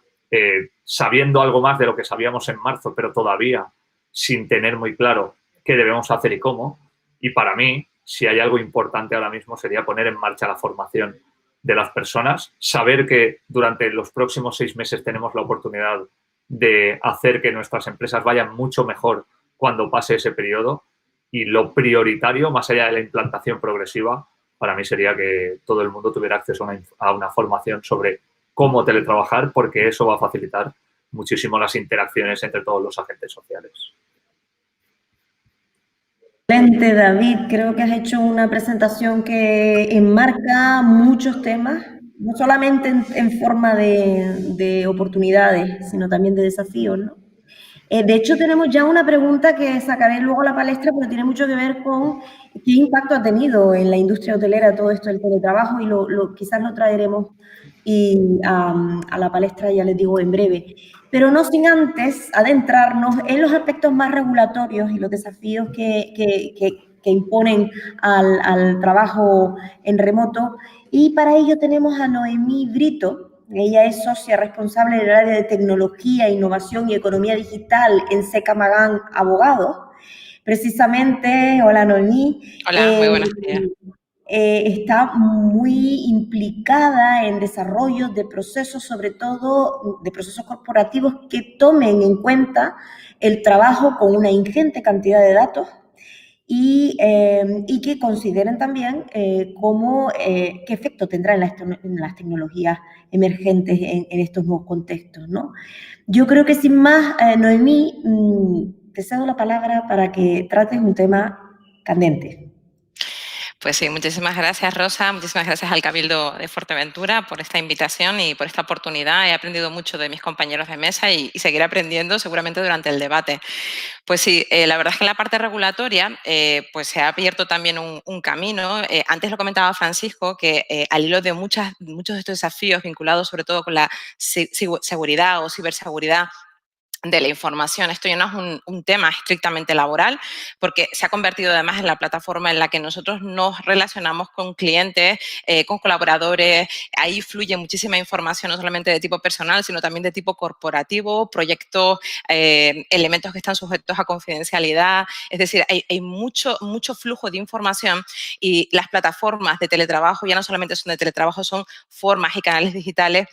sabiendo algo más de lo que sabíamos en marzo, pero todavía sin tener muy claro qué debemos hacer y cómo. Y para mí, si hay algo importante ahora mismo, sería poner en marcha la formación de las personas, saber que durante los próximos 6 meses tenemos la oportunidad de hacer que nuestras empresas vayan mucho mejor cuando pase ese periodo. Y lo prioritario, más allá de la implantación progresiva, para mí sería que todo el mundo tuviera acceso a una formación sobre cómo teletrabajar, porque eso va a facilitar muchísimo las interacciones entre todos los agentes sociales. Excelente, David. Creo que has hecho una presentación que enmarca muchos temas, no solamente en forma de oportunidades, sino también de desafíos, ¿no? De hecho, tenemos ya una pregunta que sacaré luego a la palestra, porque tiene mucho que ver con qué impacto ha tenido en la industria hotelera todo esto del teletrabajo, y quizás lo traeremos a la palestra, ya les digo, en breve. Pero no sin antes adentrarnos en los aspectos más regulatorios y los desafíos que imponen al trabajo en remoto. Y para ello tenemos a Noemí Brito. Ella es socia responsable del área de tecnología, innovación y economía digital en Seca Magán Abogados. Precisamente, hola Noemí. Hola, muy buenos días. Está muy implicada en desarrollo de procesos, sobre todo de procesos corporativos que tomen en cuenta el trabajo con una ingente cantidad de datos y que consideren también qué efecto tendrá en las tecnologías emergentes en estos nuevos contextos, ¿no? Yo creo que sin más, Noemí, te cedo la palabra para que trates un tema candente. Pues sí, muchísimas gracias, Rosa. Muchísimas gracias al Cabildo de Fuerteventura por esta invitación y por esta oportunidad. He aprendido mucho de mis compañeros de mesa y seguiré aprendiendo seguramente durante el debate. Pues sí, la verdad es que en la parte regulatoria pues se ha abierto también un camino. Antes lo comentaba Francisco, que al hilo de muchos de estos desafíos vinculados sobre todo con la seguridad o ciberseguridad, de la información. Esto ya no es un tema estrictamente laboral, porque se ha convertido además en la plataforma en la que nosotros nos relacionamos con clientes, con colaboradores. Ahí fluye muchísima información, no solamente de tipo personal, sino también de tipo corporativo, proyectos, elementos que están sujetos a confidencialidad. Es decir, hay mucho flujo de información, y las plataformas de teletrabajo ya no solamente son de teletrabajo, son formas y canales digitales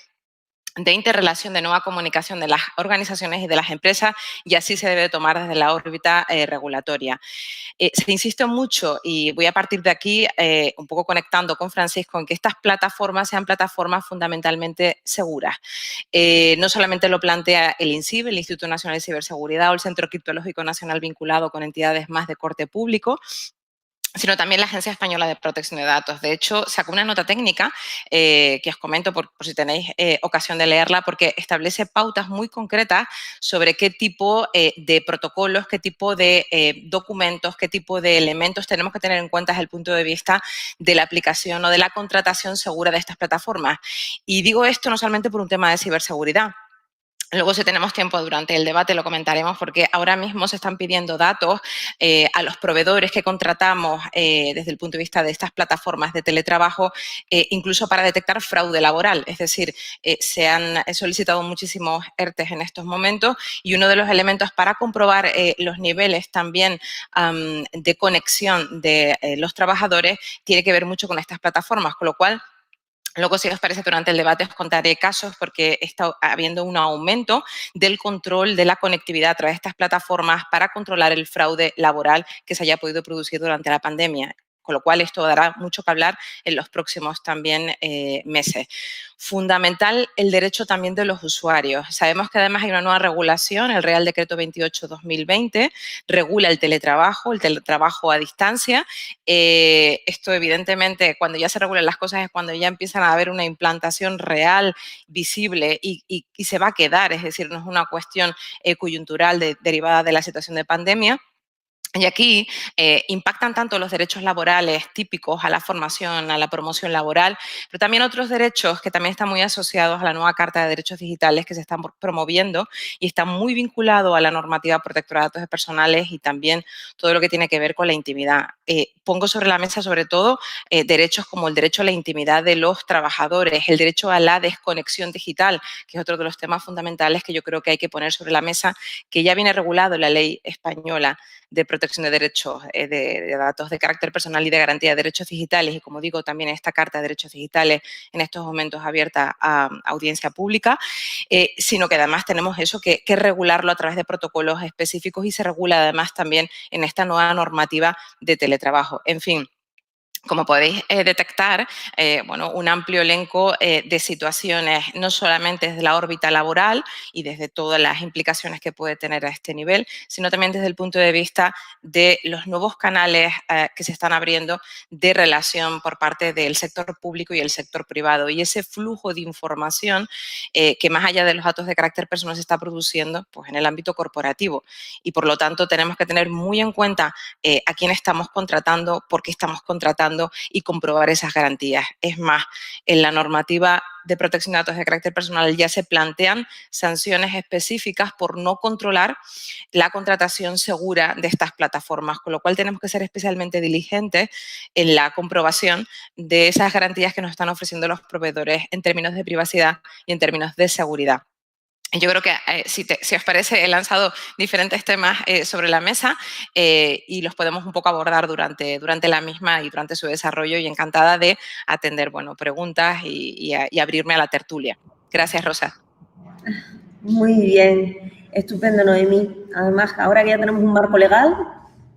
de interrelación, de nueva comunicación de las organizaciones y de las empresas, y así se debe tomar desde la órbita regulatoria. Se insiste mucho, y voy a partir de aquí, un poco conectando con Francisco, en que estas plataformas sean plataformas fundamentalmente seguras. No solamente lo plantea el INCIBE, el Instituto Nacional de Ciberseguridad, o el Centro Criptológico Nacional vinculado con entidades más de corte público, sino también la Agencia Española de Protección de Datos. De hecho, sacó una nota técnica que os comento por si tenéis ocasión de leerla, porque establece pautas muy concretas sobre qué tipo de protocolos, qué tipo de documentos, qué tipo de elementos tenemos que tener en cuenta desde el punto de vista de la aplicación o de la contratación segura de estas plataformas. Y digo esto no solamente por un tema de ciberseguridad. Luego, si tenemos tiempo durante el debate, lo comentaremos, porque ahora mismo se están pidiendo datos a los proveedores que contratamos desde el punto de vista de estas plataformas de teletrabajo, incluso para detectar fraude laboral. Es decir, se han solicitado muchísimos ERTEs en estos momentos, y uno de los elementos para comprobar los niveles también de conexión de los trabajadores tiene que ver mucho con estas plataformas, con lo cual, luego, si os parece, durante el debate os contaré casos, porque está habiendo un aumento del control de la conectividad a través de estas plataformas para controlar el fraude laboral que se haya podido producir durante la pandemia. Con lo cual, esto dará mucho que hablar en los próximos también meses. Fundamental el derecho también de los usuarios. Sabemos que además hay una nueva regulación, el Real Decreto 28/2020, regula el teletrabajo a distancia. Esto, evidentemente, cuando ya se regulan las cosas es cuando ya empiezan a haber una implantación real, visible, y se va a quedar. Es decir, no es una cuestión coyuntural derivada de la situación de pandemia. Y aquí impactan tanto los derechos laborales típicos a la formación, a la promoción laboral, pero también otros derechos que también están muy asociados a la nueva Carta de Derechos Digitales que se están promoviendo, y están muy vinculados a la normativa protectora de datos personales y también todo lo que tiene que ver con la intimidad. Pongo sobre la mesa, sobre todo, derechos como el derecho a la intimidad de los trabajadores, el derecho a la desconexión digital, que es otro de los temas fundamentales que yo creo que hay que poner sobre la mesa, que ya viene regulado en la Ley Española de Protección de Derechos de Datos de carácter personal y de garantía de derechos digitales, y, como digo, también esta Carta de Derechos Digitales en estos momentos abierta a audiencia pública, sino que además tenemos eso que regularlo a través de protocolos específicos, y se regula además también en esta nueva normativa de teletrabajo. En fin, como podéis detectar, un amplio elenco de situaciones, no solamente desde la órbita laboral y desde todas las implicaciones que puede tener a este nivel, sino también desde el punto de vista de los nuevos canales que se están abriendo de relación por parte del sector público y el sector privado. Y ese flujo de información que, más allá de los datos de carácter personal, se está produciendo pues, en el ámbito corporativo. Y, por lo tanto, tenemos que tener muy en cuenta a quién estamos contratando, por qué estamos contratando, y comprobar esas garantías. Es más, en la normativa de protección de datos de carácter personal ya se plantean sanciones específicas por no controlar la contratación segura de estas plataformas, con lo cual tenemos que ser especialmente diligentes en la comprobación de esas garantías que nos están ofreciendo los proveedores en términos de privacidad y en términos de seguridad. Yo creo que, si os parece, he lanzado diferentes temas sobre la mesa y los podemos un poco abordar durante la misma y durante su desarrollo, y encantada de atender preguntas y abrirme a la tertulia. Gracias, Rosa. Muy bien, estupendo, Noemí. Además, ahora que ya tenemos un marco legal,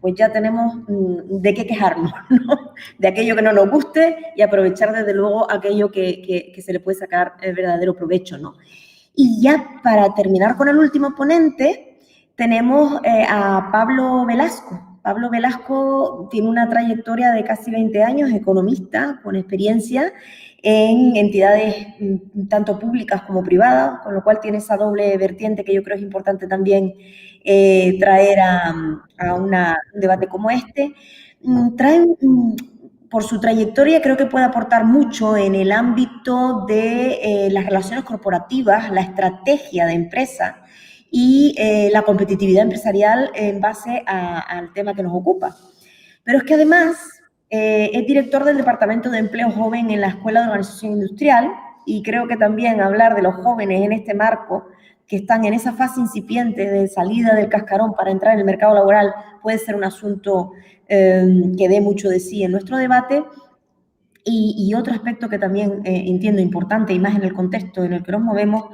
pues ya tenemos de qué quejarnos, ¿no? De aquello que no nos guste, y aprovechar, desde luego, aquello que se le puede sacar el verdadero provecho, ¿no? Y ya para terminar con el último ponente, tenemos a Pablo Velasco. Pablo Velasco tiene una trayectoria de casi 20 años, economista, con experiencia en entidades tanto públicas como privadas, con lo cual tiene esa doble vertiente que yo creo es importante también traer a un debate como este. Por su trayectoria, creo que puede aportar mucho en el ámbito de las relaciones corporativas, la estrategia de empresa, y la competitividad empresarial en base al tema que nos ocupa. Pero es que además es director del Departamento de Empleo Joven en la Escuela de Organización Industrial, y creo que también hablar de los jóvenes en este marco, que están en esa fase incipiente de salida del cascarón para entrar en el mercado laboral, puede ser un asunto que dé mucho de sí en nuestro debate. Y otro aspecto que también entiendo importante, y más en el contexto en el que nos movemos,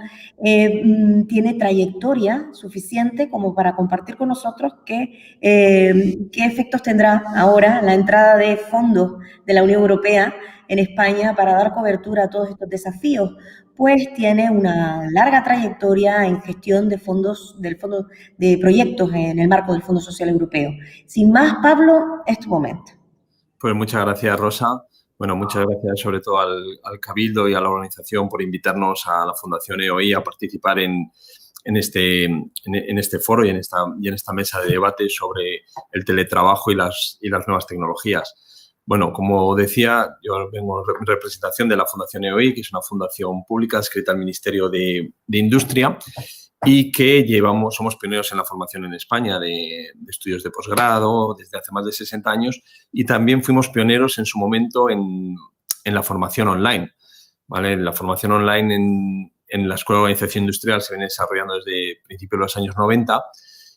tiene trayectoria suficiente como para compartir con nosotros qué efectos tendrá ahora la entrada de fondos de la Unión Europea en España para dar cobertura a todos estos desafíos. Pues tiene una larga trayectoria en gestión de fondos, de proyectos en el marco del Fondo Social Europeo. Sin más, Pablo, es tu momento. Pues muchas gracias, Rosa. Bueno, muchas gracias sobre todo al Cabildo y a la organización por invitarnos a la Fundación EOI a participar en este foro y en esta mesa de debate sobre el teletrabajo y las nuevas tecnologías. Bueno, como decía, yo vengo en representación de la Fundación EOI, que es una fundación pública adscrita al Ministerio de Industria y que somos pioneros en la formación en España de estudios de posgrado desde hace más de 60 años, y también fuimos pioneros en su momento en la formación online, ¿vale? La formación online en la Escuela de Organización Industrial se viene desarrollando desde principios de los años 90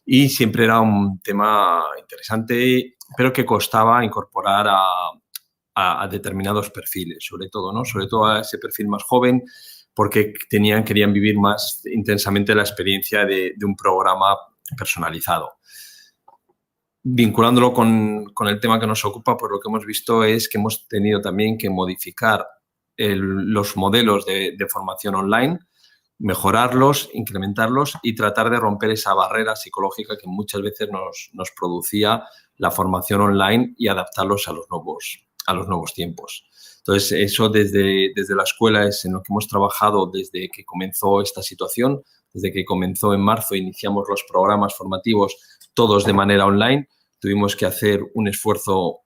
y siempre era un tema interesante, pero que costaba incorporar a determinados perfiles, sobre todo, ¿no? Sobre todo a ese perfil más joven, porque querían vivir más intensamente la experiencia de un programa personalizado. Vinculándolo con el tema que nos ocupa, pues lo que hemos visto es que hemos tenido también que modificar los modelos de formación online, mejorarlos, incrementarlos y tratar de romper esa barrera psicológica que muchas veces nos producía la formación online y adaptarlos a los nuevos tiempos. Entonces, eso desde la escuela es en lo que hemos trabajado desde que comenzó esta situación. Desde que comenzó en marzo iniciamos los programas formativos todos de manera online. Tuvimos que hacer un esfuerzo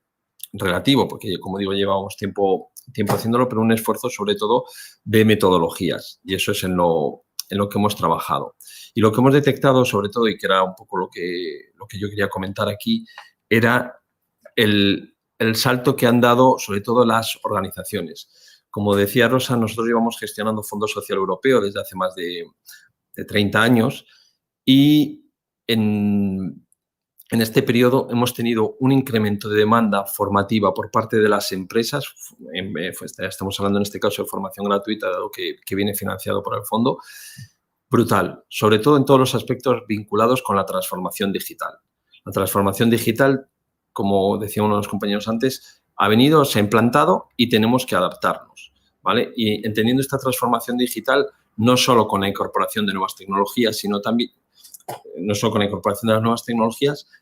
relativo, porque, como digo, llevábamos tiempo haciéndolo, pero un esfuerzo sobre todo de metodologías, y eso es en lo que hemos trabajado. Y lo que hemos detectado sobre todo, y que era un poco lo que yo quería comentar aquí, era el salto que han dado sobre todo las organizaciones. Como decía Rosa, nosotros llevamos gestionando Fondo Social Europeo desde hace más de 30 años y en este periodo hemos tenido un incremento de demanda formativa por parte de las empresas. Estamos hablando en este caso de formación gratuita, dado que viene financiado por el fondo, brutal, sobre todo en todos los aspectos vinculados con la transformación digital. La transformación digital, como decía uno de los compañeros antes, se ha implantado y tenemos que adaptarnos, ¿vale? Y entendiendo esta transformación digital, no solo con la incorporación de nuevas tecnologías,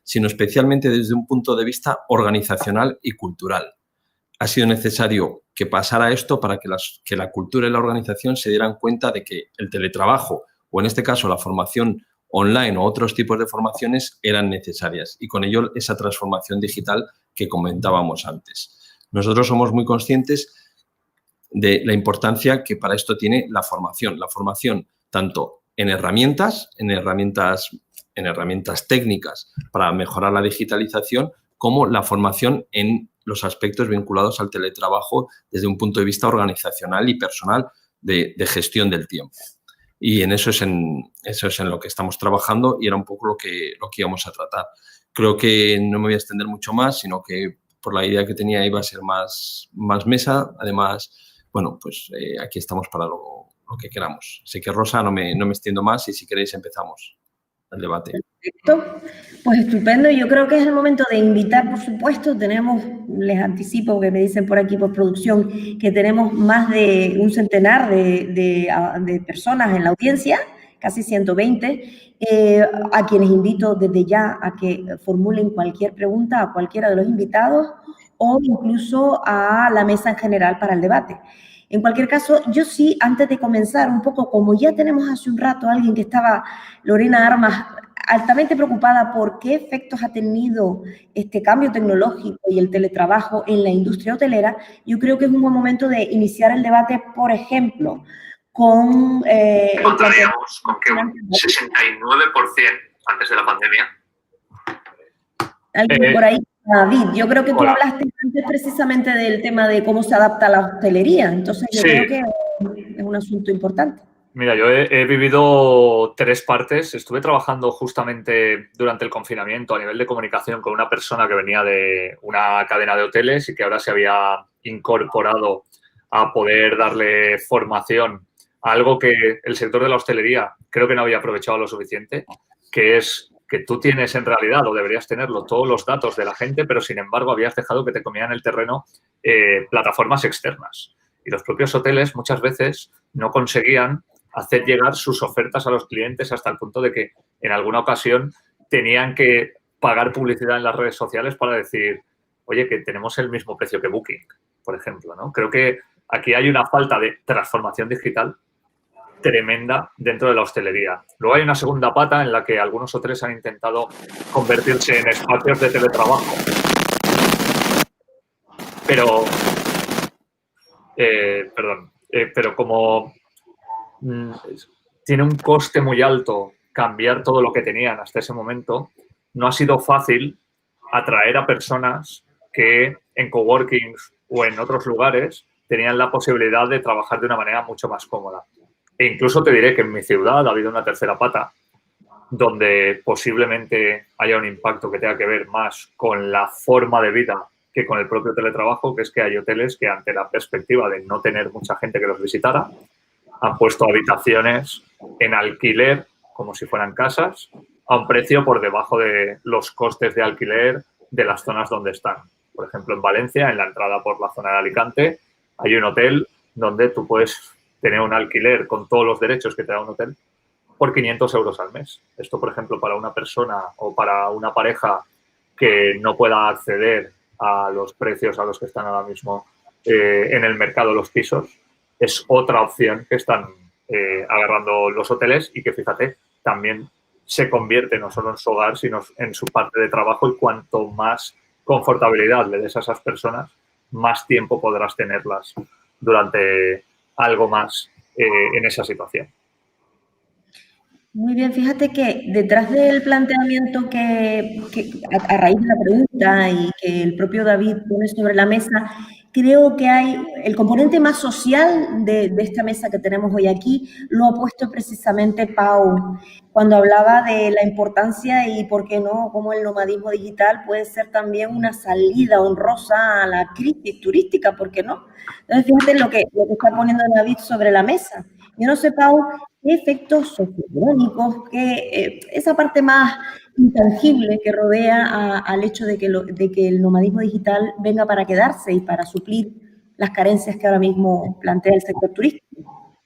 sino especialmente desde un punto de vista organizacional y cultural. Ha sido necesario que pasara esto para que la cultura y la organización se dieran cuenta de que el teletrabajo, o en este caso la formación online o otros tipos de formaciones, eran necesarias, y con ello esa transformación digital que comentábamos antes. Nosotros somos muy conscientes de la importancia que para esto tiene la formación tanto en herramientas técnicas para mejorar la digitalización, como la formación en los aspectos vinculados al teletrabajo desde un punto de vista organizacional y personal de gestión del tiempo. Y en eso es en lo que estamos trabajando, y era un poco lo que íbamos a tratar. Creo que no me voy a extender mucho más, sino que por la idea que tenía iba a ser más mesa. Además, bueno, pues aquí estamos para lo que queramos. Así que, Rosa, no me extiendo más, y si queréis empezamos el debate. Perfecto, pues estupendo. Yo creo que es el momento de invitar, por supuesto. Les anticipo que me dicen por aquí por producción que tenemos más de un centenar de personas en la audiencia, casi 120, a quienes invito desde ya a que formulen cualquier pregunta a cualquiera de los invitados o incluso a la mesa en general para el debate. En cualquier caso, yo sí, antes de comenzar, un poco como ya tenemos hace un rato a alguien que estaba, Lorena Armas, altamente preocupada por qué efectos ha tenido este cambio tecnológico y el teletrabajo en la industria hotelera, yo creo que es un buen momento de iniciar el debate, por ejemplo, con... Contaríamos con que un 69% antes de la pandemia. Alguien por ahí, David, yo creo que tú hablaste antes precisamente del tema de cómo se adapta la hostelería, entonces yo creo que es un asunto importante. Mira, yo he vivido 3 partes. Estuve trabajando justamente durante el confinamiento a nivel de comunicación con una persona que venía de una cadena de hoteles y que ahora se había incorporado a poder darle formación a algo que el sector de la hostelería creo que no había aprovechado lo suficiente, que es que tú tienes en realidad, o deberías tenerlo, todos los datos de la gente, pero sin embargo habías dejado que te comieran el terreno plataformas externas. Y los propios hoteles muchas veces no conseguían hacer llegar sus ofertas a los clientes hasta el punto de que en alguna ocasión tenían que pagar publicidad en las redes sociales para decir, oye, que tenemos el mismo precio que Booking, por ejemplo, ¿no? Creo que aquí hay una falta de transformación digital tremenda dentro de la hostelería. Luego hay una segunda pata en la que algunos hoteles han intentado convertirse en espacios de teletrabajo. Pero, pero como tiene un coste muy alto cambiar todo lo que tenían hasta ese momento, no ha sido fácil atraer a personas que en coworkings o en otros lugares tenían la posibilidad de trabajar de una manera mucho más cómoda. E incluso te diré que en mi ciudad ha habido una tercera pata donde posiblemente haya un impacto que tenga que ver más con la forma de vida que con el propio teletrabajo, que es que hay hoteles que ante la perspectiva de no tener mucha gente que los visitara, han puesto habitaciones en alquiler como si fueran casas a un precio por debajo de los costes de alquiler de las zonas donde están. Por ejemplo, en Valencia, en la entrada por la zona de Alicante, hay un hotel donde tú puedes tener un alquiler con todos los derechos que te da un hotel por 500 euros al mes. Esto, por ejemplo, para una persona o para una pareja que no pueda acceder a los precios a los que están ahora mismo en el mercado los pisos, es otra opción que están agarrando los hoteles y que, fíjate, también se convierte no solo en su hogar, sino en su parte de trabajo, y cuanto más confortabilidad le des a esas personas, más tiempo podrás tenerlas durante algo más en esa situación. Muy bien, fíjate que detrás del planteamiento que a raíz de la pregunta y que el propio David pone sobre la mesa, creo que hay el componente más social de esta mesa que tenemos hoy aquí, lo ha puesto precisamente Pau, cuando hablaba de la importancia y, por qué no, cómo el nomadismo digital puede ser también una salida honrosa a la crisis turística, ¿por qué no? Entonces, fíjate lo que está poniendo David sobre la mesa. Yo no sé, Pau, qué efectos socioeconómicos, esa parte más intangible que rodea al hecho de que el nomadismo digital venga para quedarse y para suplir las carencias que ahora mismo plantea el sector turístico.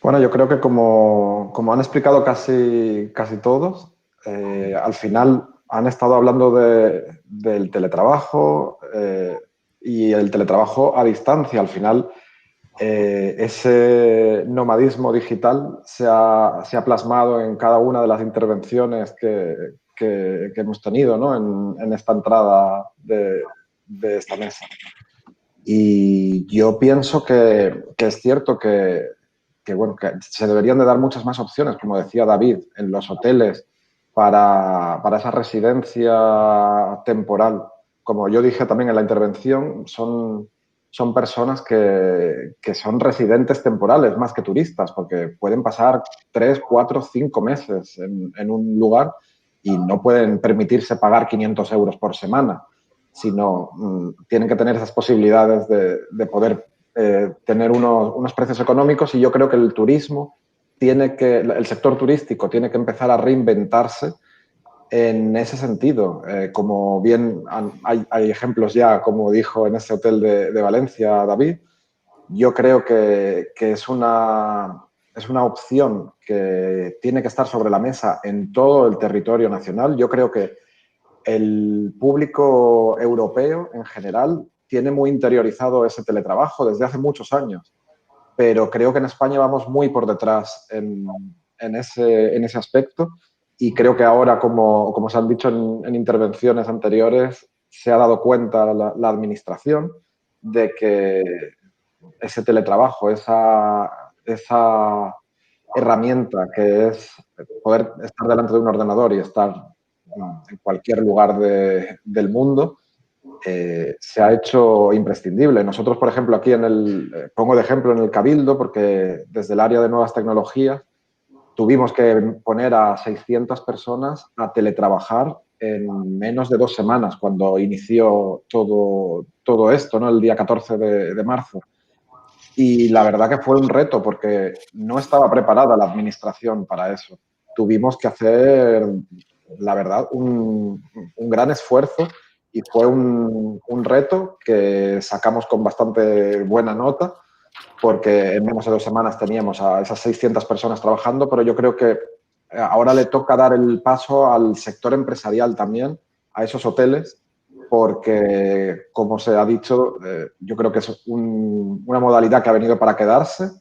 Bueno, yo creo que como han explicado casi todos, al final han estado hablando del teletrabajo y el teletrabajo a distancia. Al final, ese nomadismo digital se ha plasmado en cada una de las intervenciones que hemos tenido, ¿no? en esta entrada de esta mesa. Y yo pienso que es cierto que se deberían de dar muchas más opciones, como decía David, en los hoteles para esa residencia temporal. Como yo dije también en la intervención, son personas que son residentes temporales más que turistas, porque pueden pasar 3, 4, 5 meses en un lugar y no pueden permitirse pagar 500 euros por semana, sino tienen que tener esas posibilidades de poder tener unos precios económicos. Y yo creo que el el sector turístico tiene que empezar a reinventarse en ese sentido. Como bien hay ejemplos ya, como dijo en ese hotel de Valencia David, yo creo que es una opción que tiene que estar sobre la mesa en todo el territorio nacional. Yo creo que el público europeo en general tiene muy interiorizado ese teletrabajo desde hace muchos años, pero creo que en España vamos muy por detrás en ese aspecto. Y creo que ahora, como se han dicho en intervenciones anteriores, se ha dado cuenta la administración de que ese teletrabajo, esa esa herramienta que es poder estar delante de un ordenador y estar en cualquier lugar del mundo, se ha hecho imprescindible. Nosotros, por ejemplo, aquí pongo de ejemplo en el Cabildo, porque desde el área de nuevas tecnologías tuvimos que poner a 600 personas a teletrabajar en menos de 2 semanas, cuando inició todo esto, ¿no? El día 14 de marzo. Y la verdad que fue un reto, porque no estaba preparada la administración para eso. Tuvimos que hacer, la verdad, un gran esfuerzo, y fue un reto que sacamos con bastante buena nota, porque en menos de 2 semanas teníamos a esas 600 personas trabajando, pero yo creo que ahora le toca dar el paso al sector empresarial también, a esos hoteles, porque, como se ha dicho, yo creo que es una modalidad que ha venido para quedarse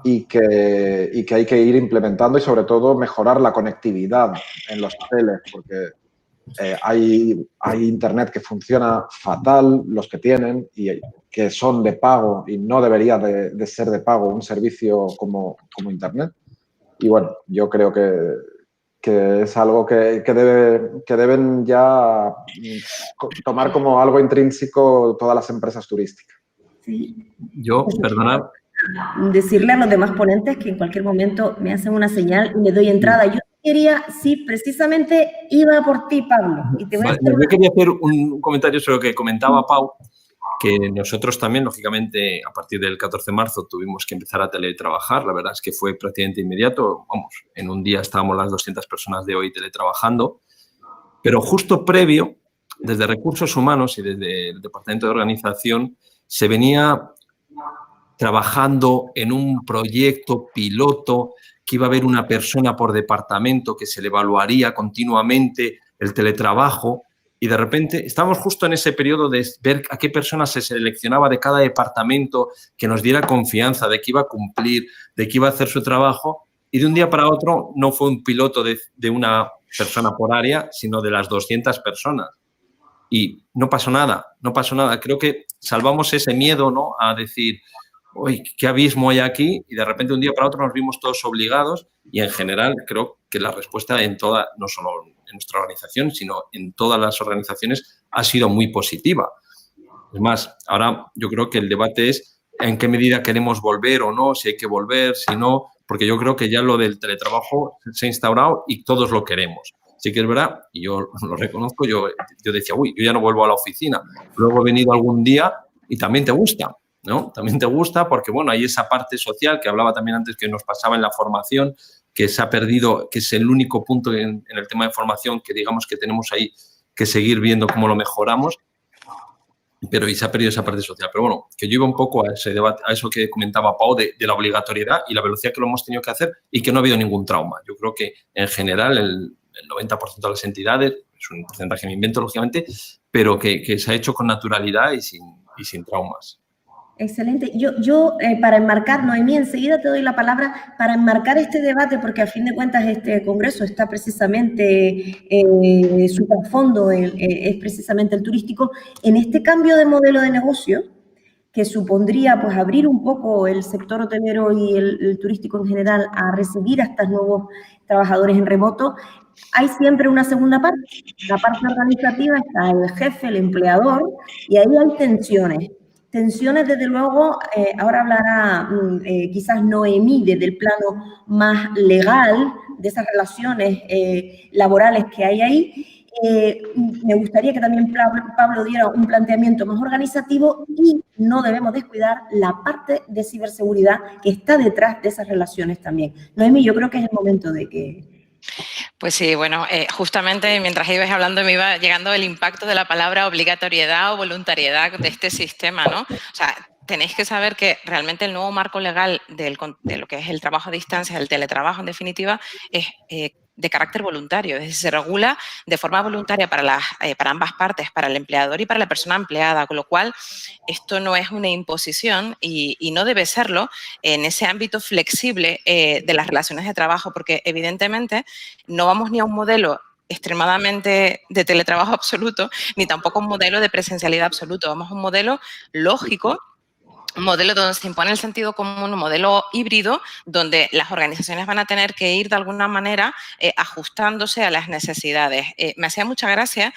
y que hay que ir implementando, y sobre todo mejorar la conectividad en los hoteles, porque hay internet que funciona fatal, los que tienen, y que son de pago, y no debería de ser de pago un servicio como internet. Y bueno, yo creo que es algo que deben ya tomar como algo intrínseco todas las empresas turísticas. Sí. Yo, perdonad. Decirle a los demás ponentes que en cualquier momento me hacen una señal y le doy entrada. Yo quería, sí, precisamente iba por ti, Pablo. Y te voy a hacer yo quería hacer un comentario sobre lo que comentaba Pau, que nosotros también, lógicamente, a partir del 14 de marzo tuvimos que empezar a teletrabajar. La verdad es que fue prácticamente inmediato. Vamos, en un día estábamos las 200 personas de hoy teletrabajando. Pero justo previo, desde Recursos Humanos y desde el Departamento de Organización, se venía trabajando en un proyecto piloto, que iba a haber una persona por departamento que se le evaluaría continuamente el teletrabajo, y de repente estábamos justo en ese periodo de ver a qué personas se seleccionaba de cada departamento, que nos diera confianza de que iba a cumplir, de que iba a hacer su trabajo, y de un día para otro no fue un piloto de una persona por área, sino de las 200 personas. Y no pasó nada, no pasó nada. Creo que salvamos ese miedo, ¿no?, a decir, uy, qué abismo hay aquí, y de repente un día para otro nos vimos todos obligados, y en general creo que la respuesta no solo en nuestra organización, sino en todas las organizaciones, ha sido muy positiva. Es más, ahora yo creo que el debate es en qué medida queremos volver o no, si hay que volver, si no, porque yo creo que ya lo del teletrabajo se ha instaurado y todos lo queremos. Sí que es verdad, y yo lo reconozco, yo decía, uy, yo ya no vuelvo a la oficina. Luego he venido algún día y también te gusta, ¿no? También te gusta porque, bueno, hay esa parte social que hablaba también antes, que nos pasaba en la formación, que se ha perdido, que es el único punto en el tema de formación que digamos que tenemos ahí que seguir viendo cómo lo mejoramos, pero y se ha perdido esa parte social. Pero bueno, que yo iba un poco a ese debate, a eso que comentaba Pau de la obligatoriedad y la velocidad que lo hemos tenido que hacer, y que no ha habido ningún trauma. Yo creo que en general el 90% de las entidades, es un porcentaje que me invento lógicamente, pero que se ha hecho con naturalidad y sin traumas. Excelente. Yo para enmarcar, Noemí, enseguida te doy la palabra, para enmarcar este debate, porque a fin de cuentas este congreso está precisamente, su trasfondo es precisamente el turístico. En este cambio de modelo de negocio, que supondría pues abrir un poco el sector hotelero y el turístico en general a recibir a estos nuevos trabajadores en remoto, hay siempre una segunda parte. La parte organizativa está el jefe, el empleador, y ahí hay tensiones. Tensiones, desde luego, ahora hablará quizás Noemí desde el plano más legal de esas relaciones laborales que hay ahí. Me gustaría que también Pablo diera un planteamiento más organizativo, y no debemos descuidar la parte de ciberseguridad que está detrás de esas relaciones también. Noemí, yo creo que es el momento de que... Pues sí, bueno, justamente mientras ibas hablando me iba llegando el impacto de la palabra obligatoriedad o voluntariedad de este sistema, ¿no? O sea, tenéis que saber que realmente el nuevo marco legal de lo que es el trabajo a distancia, el teletrabajo en definitiva, es de carácter voluntario, es decir, se regula de forma voluntaria para ambas partes, para el empleador y para la persona empleada, con lo cual esto no es una imposición y no debe serlo en ese ámbito flexible de las relaciones de trabajo, porque evidentemente no vamos ni a un modelo extremadamente de teletrabajo absoluto, ni tampoco a un modelo de presencialidad absoluto, vamos a un modelo lógico modelo donde se impone el sentido común, un modelo híbrido, donde las organizaciones van a tener que ir de alguna manera ajustándose a las necesidades. Me hacía mucha gracia,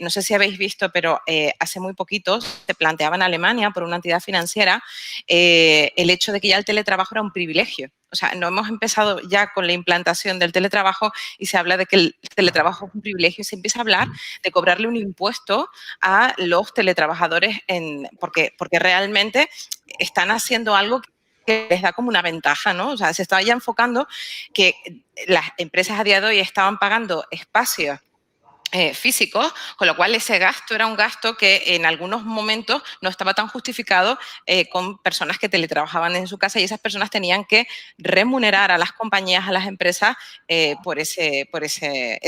no sé si habéis visto, pero hace muy poquito se planteaba en Alemania por una entidad financiera el hecho de que ya el teletrabajo era un privilegio. O sea, no hemos empezado ya con la implantación del teletrabajo y se habla de que el teletrabajo es un privilegio y se empieza a hablar de cobrarle un impuesto a los teletrabajadores porque realmente están haciendo algo que les da como una ventaja, ¿no? O sea, se estaba ya enfocando que las empresas a día de hoy estaban pagando espacios físicos, con lo cual ese gasto era un gasto que en algunos momentos no estaba tan justificado con personas que teletrabajaban en su casa y esas personas tenían que remunerar a las compañías, a las empresas por ese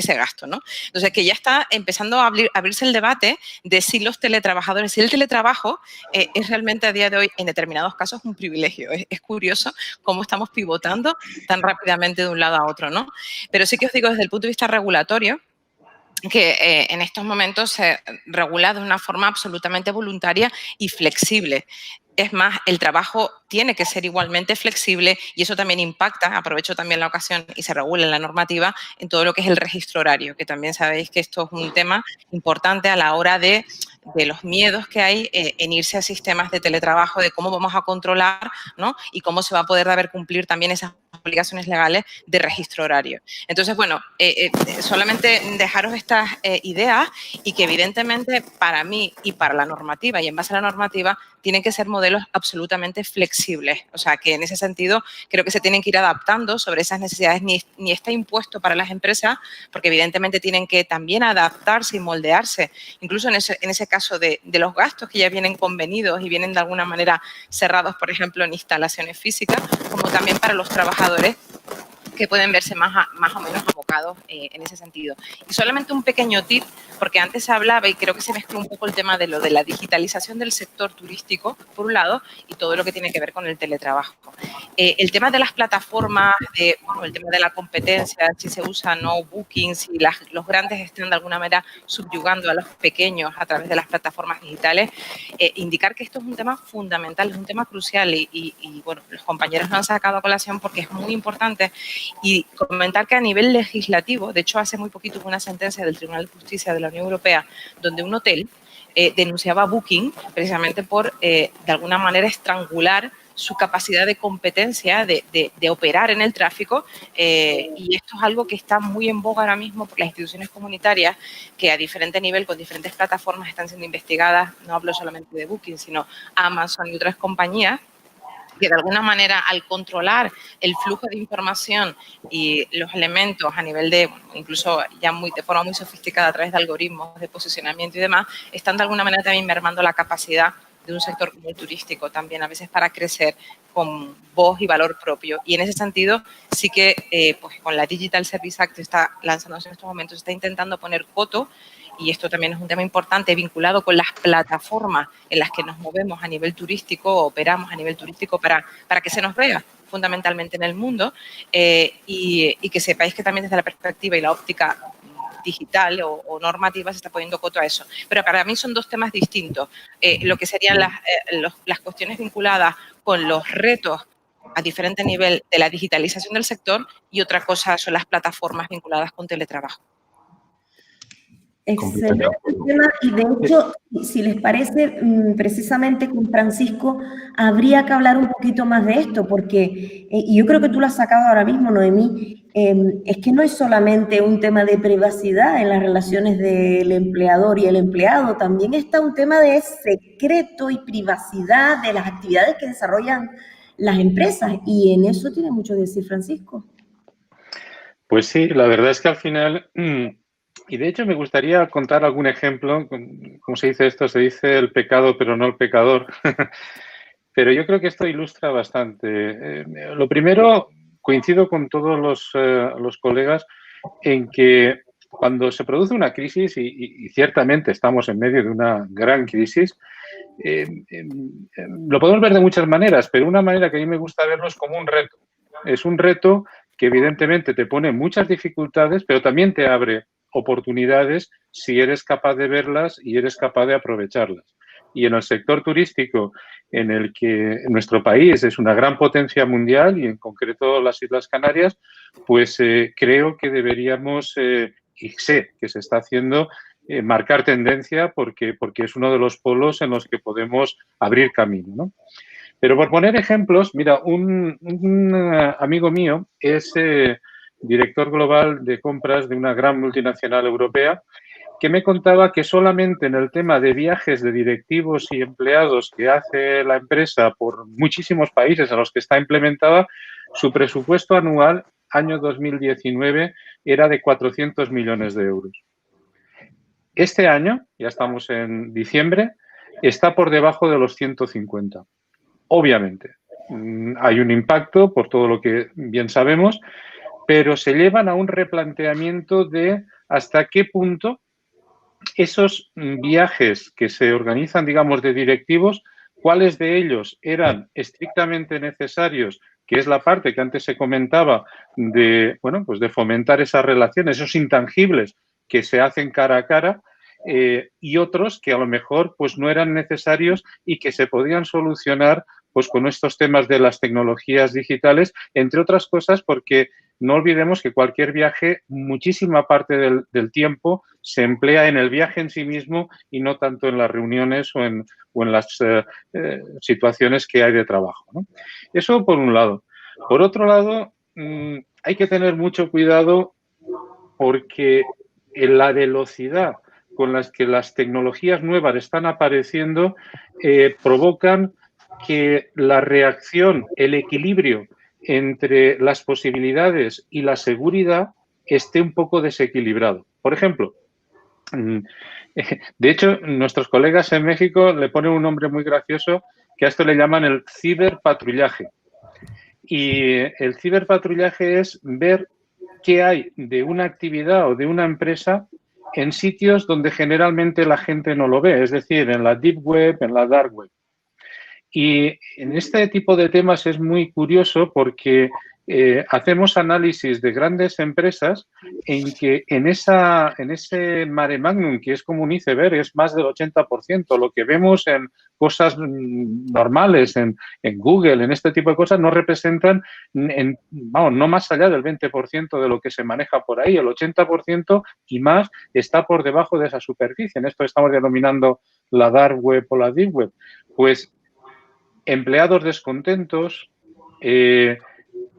gasto, ¿no? Entonces, que ya está empezando a abrirse el debate de si los teletrabajadores, si el teletrabajo es realmente a día de hoy en determinados casos un privilegio. Es curioso cómo estamos pivotando tan rápidamente de un lado a otro, ¿no? Pero sí que os digo desde el punto de vista regulatorio, que en estos momentos se regula de una forma absolutamente voluntaria y flexible. Es más, el trabajo tiene que ser igualmente flexible y eso también impacta, aprovecho también la ocasión y se regula en la normativa, en todo lo que es el registro horario, que también sabéis que esto es un tema importante a la hora de los miedos que hay en irse a sistemas de teletrabajo, de cómo vamos a controlar, ¿no? Y cómo se va a poder dar cumplir también esas obligaciones legales de registro horario. Entonces, bueno, solamente dejaros estas ideas y que evidentemente para mí y para la normativa y en base a la normativa tienen que ser modelos absolutamente flexibles. O sea, que en ese sentido creo que se tienen que ir adaptando sobre esas necesidades. Ni está impuesto para las empresas, porque evidentemente tienen que también adaptarse y moldearse. Incluso en ese caso de los gastos que ya vienen convenidos y vienen de alguna manera cerrados, por ejemplo, en instalaciones físicas, como también para los trabajadores que pueden verse más o menos abocados en ese sentido. Y solamente un pequeño tip, porque antes se hablaba y creo que se mezcló un poco el tema de lo de la digitalización del sector turístico, por un lado, y todo lo que tiene que ver con el teletrabajo. El tema de las plataformas, el tema de la competencia, si se usa no Booking, si los grandes están de alguna manera subyugando a los pequeños a través de las plataformas digitales, indicar que esto es un tema fundamental, es un tema crucial y bueno, los compañeros lo han sacado a colación porque es muy importante. Y comentar que a nivel legislativo, de hecho hace muy poquito hubo una sentencia del Tribunal de Justicia de la Unión Europea donde un hotel denunciaba a Booking precisamente por de alguna manera estrangular su capacidad de competencia de operar en el tráfico y esto es algo que está muy en boga ahora mismo por las instituciones comunitarias que a diferente nivel, con diferentes plataformas están siendo investigadas, no hablo solamente de Booking, sino Amazon y otras compañías, que de alguna manera al controlar el flujo de información y los elementos a nivel de, incluso ya de forma muy sofisticada a través de algoritmos de posicionamiento y demás, están de alguna manera también mermando la capacidad de un sector como el turístico también a veces para crecer con voz y valor propio. Y en ese sentido sí que pues con la Digital Service Act que está lanzándose en estos momentos, está intentando poner coto. Y esto también es un tema importante vinculado con las plataformas en las que nos movemos a nivel turístico, operamos a nivel turístico para que se nos vea fundamentalmente en el mundo y que sepáis que también desde la perspectiva y la óptica digital o normativa se está poniendo coto a eso. Pero para mí son dos temas distintos. Lo que serían las cuestiones vinculadas con los retos a diferente nivel de la digitalización del sector y otra cosa son las plataformas vinculadas con teletrabajo. Excelente tema y de hecho, si les parece, precisamente con Francisco habría que hablar un poquito más de esto porque, y yo creo que tú lo has sacado ahora mismo, Noemí, es que no es solamente un tema de privacidad en las relaciones del empleador y el empleado, también está un tema de secreto y privacidad de las actividades que desarrollan las empresas y en eso tiene mucho que decir Francisco. Pues sí, la verdad es que al final... Y de hecho me gustaría contar algún ejemplo, ¿cómo se dice esto? Se dice el pecado pero no el pecador, pero yo creo que esto ilustra bastante. Lo primero, coincido con todos los colegas en que cuando se produce una crisis, y ciertamente estamos en medio de una gran crisis, lo podemos ver de muchas maneras, pero una manera que a mí me gusta verlo es como un reto. Es un reto que evidentemente te pone muchas dificultades, pero también te abre oportunidades si eres capaz de verlas y eres capaz de aprovecharlas. y en el sector turístico, en el que nuestro país es una gran potencia mundial y en concreto las Islas Canarias, pues creo que deberíamos, y sé que se está haciendo, marcar tendencia porque es uno de los polos en los que podemos abrir camino, ¿no? Pero por poner ejemplos, mira, un amigo mío es director global de compras de una gran multinacional europea que me contaba que solamente en el tema de viajes de directivos y empleados que hace la empresa por muchísimos países a los que está implementada, su presupuesto anual, año 2019, era de 400 millones de euros. Este año, ya estamos en diciembre, está por debajo de los 150. Obviamente, hay un impacto por todo lo que bien sabemos, pero se llevan a un replanteamiento de hasta qué punto esos viajes que se organizan, digamos, de directivos, cuáles de ellos eran estrictamente necesarios, que es la parte que antes se comentaba de, bueno, pues de fomentar esas relaciones, esos intangibles que se hacen cara a cara, y otros que a lo mejor pues no eran necesarios y que se podían solucionar pues con estos temas de las tecnologías digitales, entre otras cosas porque no olvidemos que cualquier viaje, muchísima parte del tiempo se emplea en el viaje en sí mismo y no tanto en las reuniones o en las situaciones que hay de trabajo, ¿no? Eso por un lado. Por otro lado, hay que tener mucho cuidado porque en la velocidad con las que las tecnologías nuevas están apareciendo provocan que la reacción, el equilibrio entre las posibilidades y la seguridad esté un poco desequilibrado. Por ejemplo, de hecho, nuestros colegas en México le ponen un nombre muy gracioso que a esto le llaman el ciberpatrullaje. Y el ciberpatrullaje es ver qué hay de una actividad o de una empresa en sitios donde generalmente la gente no lo ve, es decir, en la deep web, en la dark web. Y en este tipo de temas es muy curioso porque hacemos análisis de grandes empresas en que en ese mare magnum, que es como un iceberg, es más del 80%. Lo que vemos en cosas normales, en Google, en este tipo de cosas, no representan, no más allá del 20% de lo que se maneja por ahí. El 80% y más está por debajo de esa superficie. En esto estamos denominando la dark web o la deep web. Pues empleados descontentos,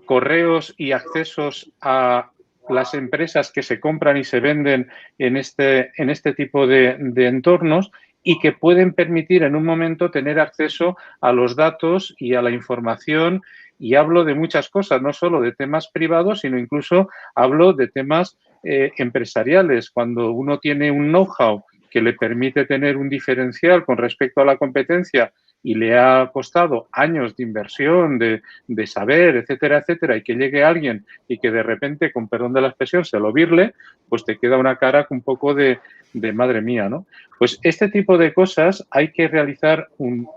correos y accesos a las empresas que se compran y se venden en este tipo de entornos y que pueden permitir en un momento tener acceso a los datos y a la información. Y hablo de muchas cosas, no solo de temas privados, sino incluso hablo de temas empresariales. Cuando uno tiene un know-how que le permite tener un diferencial con respecto a la competencia y le ha costado años de inversión, de saber, etcétera, etcétera, y que llegue alguien y que de repente, con perdón de la expresión, se lo virle, pues te queda una cara un poco de madre mía, ¿no? Pues este tipo de cosas hay que realizar un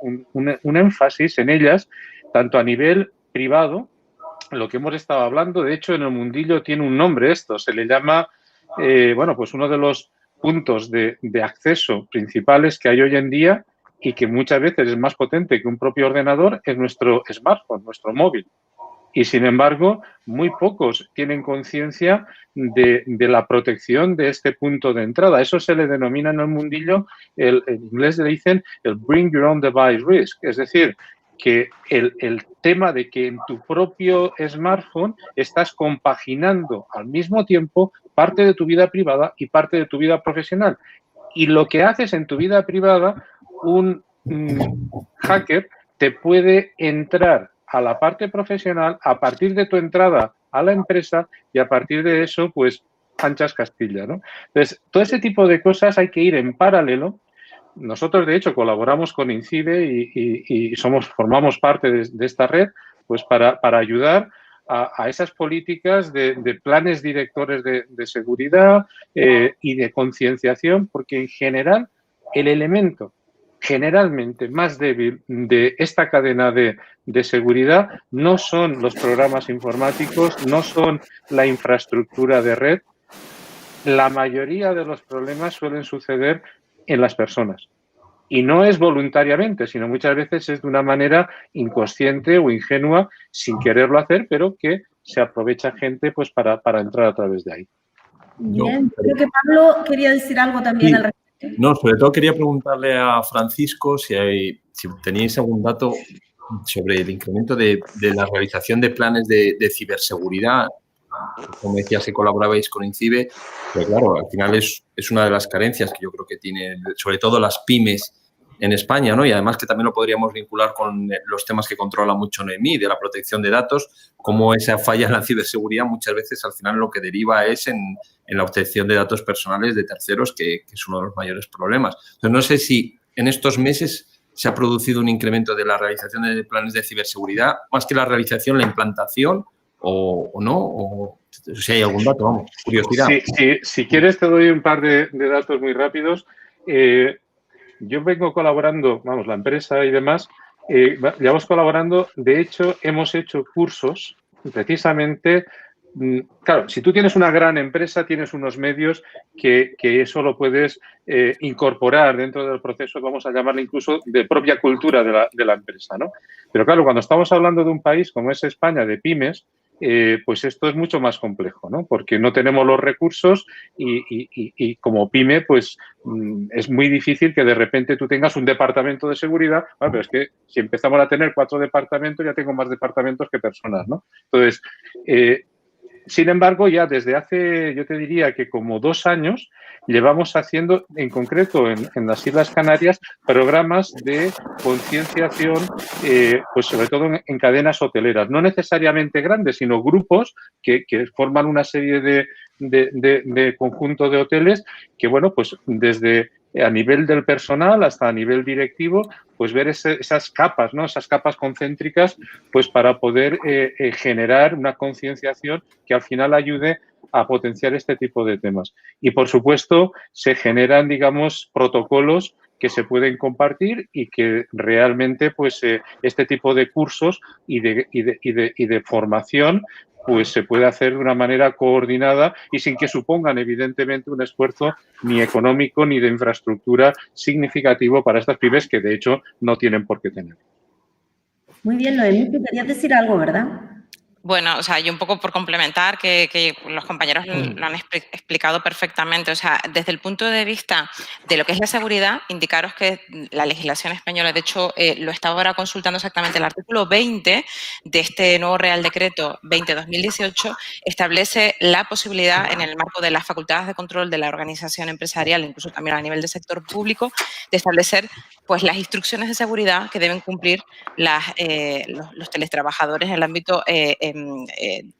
énfasis en ellas, tanto a nivel privado, lo que hemos estado hablando, de hecho, en el mundillo tiene un nombre esto, se le llama, pues uno de los puntos de acceso principales que hay hoy en día y que muchas veces es más potente que un propio ordenador, es nuestro smartphone, nuestro móvil. Y, sin embargo, muy pocos tienen conciencia de la protección de este punto de entrada. Eso se le denomina en el mundillo, en inglés le dicen el bring your own device risk, es decir, que el tema de que en tu propio smartphone estás compaginando al mismo tiempo parte de tu vida privada y parte de tu vida profesional. Y lo que haces en tu vida privada, un hacker te puede entrar a la parte profesional a partir de tu entrada a la empresa y a partir de eso, pues, anchas Castilla, ¿no? Entonces, todo ese tipo de cosas hay que ir en paralelo. Nosotros, de hecho, colaboramos con INCIBE y formamos parte de esta red, pues, para ayudar a esas políticas de planes directores de seguridad y de concienciación, porque en general el elemento generalmente más débil de esta cadena de seguridad no son los programas informáticos, no son la infraestructura de red. La mayoría de los problemas suelen suceder en las personas. Y no es voluntariamente, sino muchas veces es de una manera inconsciente o ingenua, sin quererlo hacer, pero que se aprovecha gente pues para entrar a través de ahí. Bien, creo que Pablo quería decir algo también al respecto. No, sobre todo quería preguntarle a Francisco si teníais algún dato sobre el incremento de la realización de planes de ciberseguridad. Como decía, si colaborabais con INCIBE, pero claro, al final es una de las carencias que yo creo que tienen, sobre todo las pymes en España, ¿no? Y además que también lo podríamos vincular con los temas que controla mucho Noemí, de la protección de datos, como esa falla en la ciberseguridad muchas veces al final lo que deriva es en la obtención de datos personales de terceros, que es uno de los mayores problemas. Entonces, no sé si en estos meses se ha producido un incremento de la realización de planes de ciberseguridad, más que la realización, la implantación, o no, o si hay algún dato, vamos, curiosidad. Sí, si quieres te doy un par de datos muy rápidos. Yo vengo colaborando, vamos, la empresa y demás, llevamos colaborando. De hecho, hemos hecho cursos precisamente. Claro, si tú tienes una gran empresa, tienes unos medios que eso lo puedes incorporar dentro del proceso, vamos a llamarle incluso de propia cultura de la empresa, ¿no? Pero claro, cuando estamos hablando de un país como es España, de pymes, pues esto es mucho más complejo, ¿no? Porque no tenemos los recursos y como pyme, pues es muy difícil que de repente tú tengas un departamento de seguridad. Bueno, pero es que si empezamos a tener 4 departamentos, ya tengo más departamentos que personas, ¿no? Entonces, sin embargo, ya desde hace, yo te diría que como 2 años, llevamos haciendo, en concreto en las Islas Canarias, programas de concienciación, pues sobre todo en cadenas hoteleras. No necesariamente grandes, sino grupos que forman una serie de conjunto de hoteles que, bueno, pues desde a nivel del personal hasta a nivel directivo, pues ver esas capas, ¿no? Esas capas concéntricas, pues para poder generar una concienciación que al final ayude a potenciar este tipo de temas. Y, por supuesto, se generan, digamos, protocolos que se pueden compartir y que realmente, pues, este tipo de cursos y de formación, pues se puede hacer de una manera coordinada y sin que supongan, evidentemente, un esfuerzo ni económico ni de infraestructura significativo para estas pymes que, de hecho, no tienen por qué tener. Muy bien, Noemí, tú querías decir algo, ¿verdad? Bueno, o sea, yo un poco por complementar, que los compañeros lo han explicado perfectamente. O sea, desde el punto de vista de lo que es la seguridad, indicaros que la legislación española, de hecho, lo estaba ahora consultando exactamente, el artículo 20 de este nuevo Real Decreto 20-2018 establece la posibilidad, en el marco de las facultades de control de la organización empresarial, incluso también a nivel del sector público, de establecer pues las instrucciones de seguridad que deben cumplir los teletrabajadores en el ámbito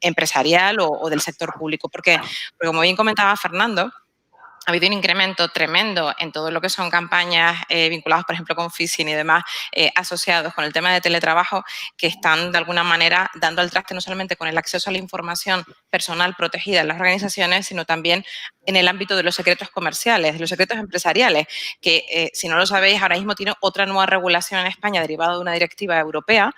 empresarial o del sector público. Porque como bien comentaba Fernando, ha habido un incremento tremendo en todo lo que son campañas vinculadas, por ejemplo, con phishing y demás, asociados con el tema de teletrabajo, que están de alguna manera dando al traste no solamente con el acceso a la información personal protegida en las organizaciones, sino también en el ámbito de los secretos comerciales, de los secretos empresariales, que si no lo sabéis, ahora mismo tiene otra nueva regulación en España derivada de una directiva europea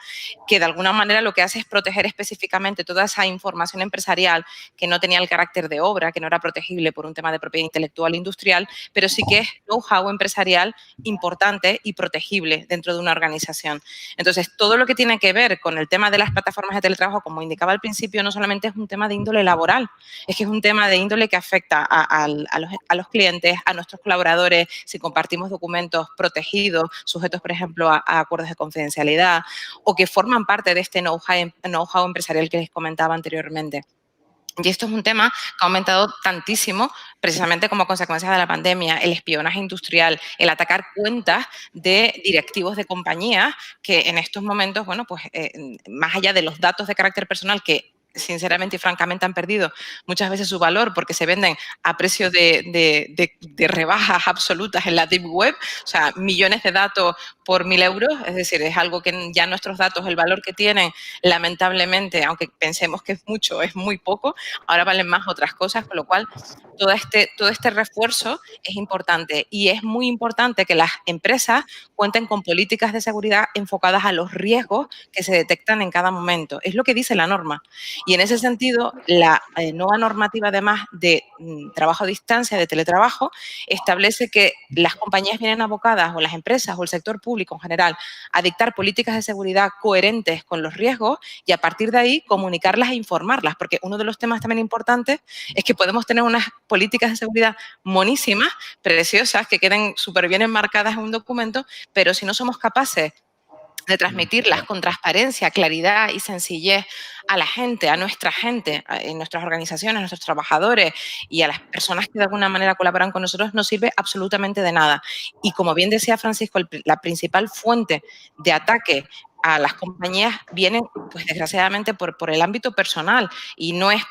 que de alguna manera lo que hace es proteger específicamente toda esa información empresarial que no tenía el carácter de obra, que no era protegible por un tema de propiedad intelectual industrial, pero sí que es know-how empresarial importante y protegible dentro de una organización. Entonces, todo lo que tiene que ver con el tema de las plataformas de teletrabajo, como indicaba al principio, no solamente es un tema de índole laboral, es que es un tema de índole que afecta a los clientes, a nuestros colaboradores, si compartimos documentos protegidos, sujetos, por ejemplo, a acuerdos de confidencialidad, o que forman parte de este know-how empresarial que les comentaba anteriormente. Y esto es un tema que ha aumentado tantísimo precisamente como consecuencia de la pandemia, el espionaje industrial, el atacar cuentas de directivos de compañías que en estos momentos, bueno, pues más allá de los datos de carácter personal que sinceramente y francamente han perdido muchas veces su valor porque se venden a precio de rebajas absolutas en la deep web, o sea, millones de datos por 1.000 euros, es decir, es algo que ya nuestros datos, el valor que tienen, lamentablemente, aunque pensemos que es mucho, es muy poco, ahora valen más otras cosas, con lo cual todo este refuerzo es importante y es muy importante que las empresas cuenten con políticas de seguridad enfocadas a los riesgos que se detectan en cada momento. Es lo que dice la norma. Y en ese sentido, la nueva normativa, además de trabajo a distancia, de teletrabajo, establece que las compañías vienen abocadas, o las empresas, o el sector público en general, a dictar políticas de seguridad coherentes con los riesgos y a partir de ahí comunicarlas e informarlas, porque uno de los temas también importantes es que podemos tener unas políticas de seguridad monísimas, preciosas, que queden súper bien enmarcadas en un documento, pero si no somos capaces de transmitirlas con transparencia, claridad y sencillez a la gente, a nuestra gente, en nuestras organizaciones, a nuestros trabajadores y a las personas que de alguna manera colaboran con nosotros, no sirve absolutamente de nada. Y como bien decía Francisco, la principal fuente de ataque a las compañías vienen, pues desgraciadamente, por el ámbito personal y no es